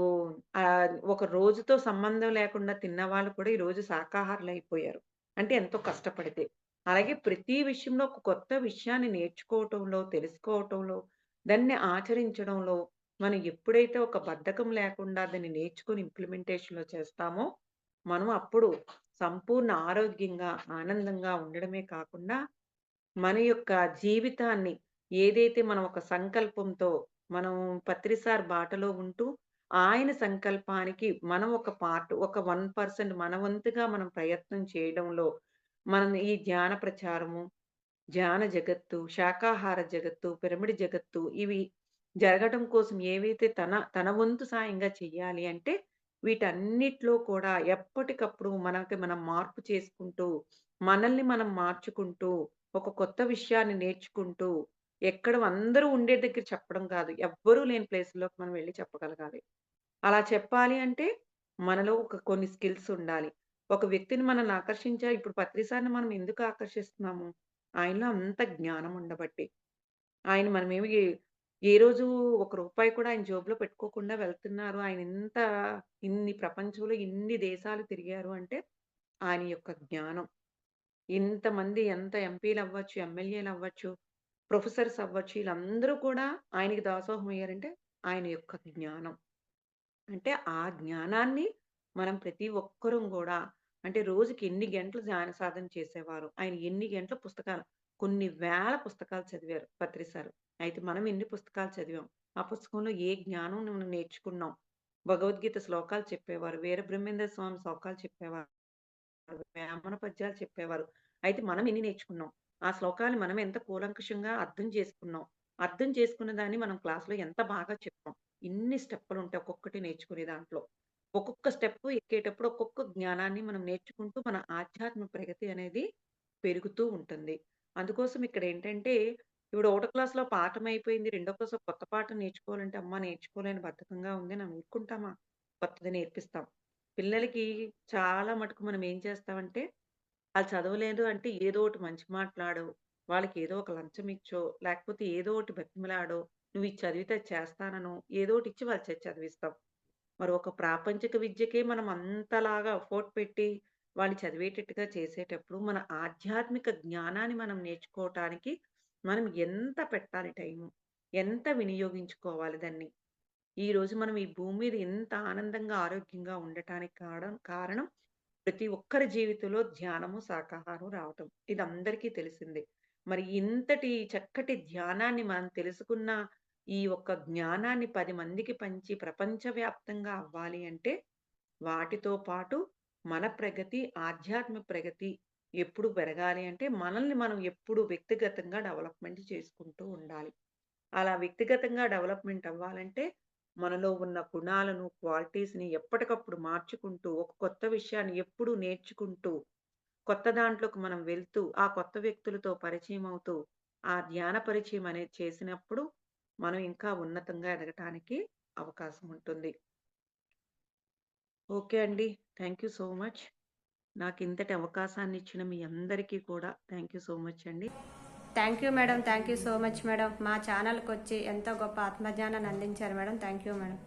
ఒక రోజుతో సంబంధం లేకుండా తిన్నవాళ్ళు కూడా ఈరోజు శాకాహారులయిపోయారు. అంటే ఎంతో కష్టపడితే. అలాగే ప్రతి విషయంలో ఒక కొత్త విషయాన్ని నేర్చుకోవటంలో, తెలుసుకోవటంలో, దాన్ని ఆచరించడంలో మనం ఎప్పుడైతే ఒక బద్ధకం లేకుండా దాన్ని నేర్చుకొని ఇంప్లిమెంటేషన్‌లో చేస్తామో, మనం అప్పుడు సంపూర్ణ ఆరోగ్యంగా, ఆనందంగా ఉండడమే కాకుండా మన యొక్క జీవితాన్ని ఏదైతే మనం ఒక సంకల్పంతో మనం పత్రిసార్ బాటలో ఉంటూ, ఆయన సంకల్పానికి మనం ఒక పార్ట్ ఒక 1% మన వంతుగా మనం ప్రయత్నం చేయడంలో, మనం ఈ ధ్యాన ప్రచారము, ధ్యాన జగత్తు, శాకాహార జగత్తు, పిరమిడ్ జగత్తు ఇవి జరగటం కోసం ఏవైతే తన వంతు సాయంగా చెయ్యాలి అంటే, వీటన్నిటిలో కూడా ఎప్పటికప్పుడు మనకి మనం మార్పు చేసుకుంటూ, మనల్ని మనం మార్చుకుంటూ, ఒక కొత్త విషయాన్ని నేర్చుకుంటూ, ఎక్కడ అందరూ ఉండే దగ్గర చెప్పడం కాదు. ఎవ్వరూ లేని ప్లేస్‌లోకి మనం వెళ్లి చెప్పగలగాలి. అలా చెప్పాలి అంటే, మనలో కొన్ని స్కిల్స్ ఉండాలి. ఒక వ్యక్తిని మనల్ని ఇప్పుడు పత్రిసారిని మనం ఎందుకు ఆకర్షిస్తున్నాము? ఆయనలో అంత జ్ఞానం ఉండబట్టి. ఆయన మనమేమి ఏ రోజు ఒక రూపాయి కూడా ఆయన జేబులో పెట్టుకోకుండా వెళ్తున్నారు. ఆయన ఇన్ని ప్రపంచంలో ఇన్ని దేశాలు తిరిగారు అంటే ఆయన యొక్క జ్ఞానం. ఇంతమంది ఎంత ఎంపీలవ్వచ్చు, ఎమ్మెల్యేలవ్వచ్చు, ప్రొఫెసర్స్ అవ్వచ్చు, ఈళ్ళందరూ కూడా ఆయనకి దాసోహం అయ్యారంటే ఆయన యొక్క జ్ఞానం. అంటే ఆ జ్ఞానాన్ని మనం ప్రతి ఒక్కరం గూడా అంటే రోజుకి ఎన్ని గంటలు ధ్యాన సాధన చేసేవారు. ఆయన ఎన్ని గంటల పుస్తకాలు కొన్ని వేల పుస్తకాలు చదివారు పత్రి సారు. అయితే మనం ఎన్ని పుస్తకాలు చదివాం? ఆ పుస్తకంలో ఏ జ్ఞానం మనం నేర్చుకున్నాం? భగవద్గీత శ్లోకాలు చెప్పేవారు. వీరబ్రహ్మేంద్ర స్వామి శ్లోకాలు చెప్పేవారు. వేమన పద్యాలు చెప్పేవారు. అయితే మనం ఎన్ని నేర్చుకున్నాం? ఆ శ్లోకాన్ని మనం ఎంత కూలంకషంగా అర్థం చేసుకున్నాం? అర్థం చేసుకున్న దాన్ని మనం క్లాస్‌లో ఎంత బాగా చెప్పాం? ఇన్ని స్టెప్పులుంటాయి ఒక్కొక్కటి నేర్చుకునే దాంట్లో. ఒక్కొక్క స్టెప్పు ఎక్కేటప్పుడు ఒక్కొక్క జ్ఞానాన్ని మనం నేర్చుకుంటూ మన ఆధ్యాత్మ ప్రగతి అనేది పెరుగుతూ ఉంటుంది. అందుకోసం ఇక్కడేంటంటే ఇప్పుడు ఒకటో క్లాస్‌లో పాఠం అయిపోయింది. రెండో క్లాస్‌లో కొత్త పాఠం నేర్చుకోవాలంటే, అమ్మా! నేర్చుకోలేను బద్ధకంగా ఉంది అని ఊరుకుంటామా? కొత్తది నేర్పిస్తాం. పిల్లలకి చాలా మటుకు మనం ఏం చేస్తామంటే, ఆళ్ళు చదవలేదు అంటే ఏదో ఒకటి మంచి మాటలాడో, వాళ్ళకి ఏదో ఒక లంచం ఇచ్చో, లేకపోతే ఏదో ఒకటి బతిమిలాడో, నువ్వు ఇది చదివితే అది చేస్తాననో, ఏదో ఒకటి ఇచ్చి వాళ్ళ చేత చదివిస్తాం. మరి ఒక ప్రాపంచిక విద్యకే మనం అంతలాగా ఎఫోర్ట్ పెట్టి, వాళ్ళు చదివేటట్టుగా చేసేటప్పుడు, మన ఆధ్యాత్మిక జ్ఞానాన్ని మనం నేర్చుకోవటానికి మనం ఎంత పెట్టాలి టైము? ఎంత వినియోగించుకోవాలి దాన్ని? ఈరోజు మనం ఈ భూమి మీద ఇంత ఆనందంగా, ఆరోగ్యంగా ఉండటానికి కారణం ప్రతి ఒక్కరి జీవితంలో ధ్యానము, శాకాహారం రావటం. ఇది అందరికీ తెలిసిందే. మరి ఇంతటి చక్కటి ధ్యానాన్ని మనం తెలుసుకున్న ఈ ఒక్క జ్ఞానాన్ని 10 మందికి పంచి ప్రపంచవ్యాప్తంగా అవ్వాలి అంటే, వాటితో పాటు మన ప్రగతి, ఆధ్యాత్మిక ప్రగతి ఎప్పుడు పెరగాలి అంటే, మనల్ని మనం ఎప్పుడు వ్యక్తిగతంగా డెవలప్‌మెంట్ చేసుకుంటూ ఉండాలి. అలా వ్యక్తిగతంగా డెవలప్‌మెంట్ అవ్వాలంటే, మనలో ఉన్న గుణాలను, క్వాలిటీస్‌ని ఎప్పటికప్పుడు మార్చుకుంటూ, ఒక కొత్త విషయాన్ని ఎప్పుడూ నేర్చుకుంటూ, కొత్త దాంట్లోకి మనం వెళ్తూ, ఆ కొత్త వ్యక్తులతో పరిచయం అవుతూ, ఆ ధ్యాన పరిచయం అనేది చేసినప్పుడు, మనం ఇంకా ఉన్నతంగా ఎదగటానికి అవకాశం ఉంటుంది. ఓకే అండి. Thank you so much. నాకింతటి అవకాశాన్ని ఇచ్చిన మీ అందరికీ కూడా థాంక్ యూ సో మచ్ అండి. Thank you madam. Thank you so much madam. మా ఛానల్‌కొచ్చి ఎంతో గొప్ప ఆత్మజ్ఞానాన్ని అందించారు మేడం. Thank you madam.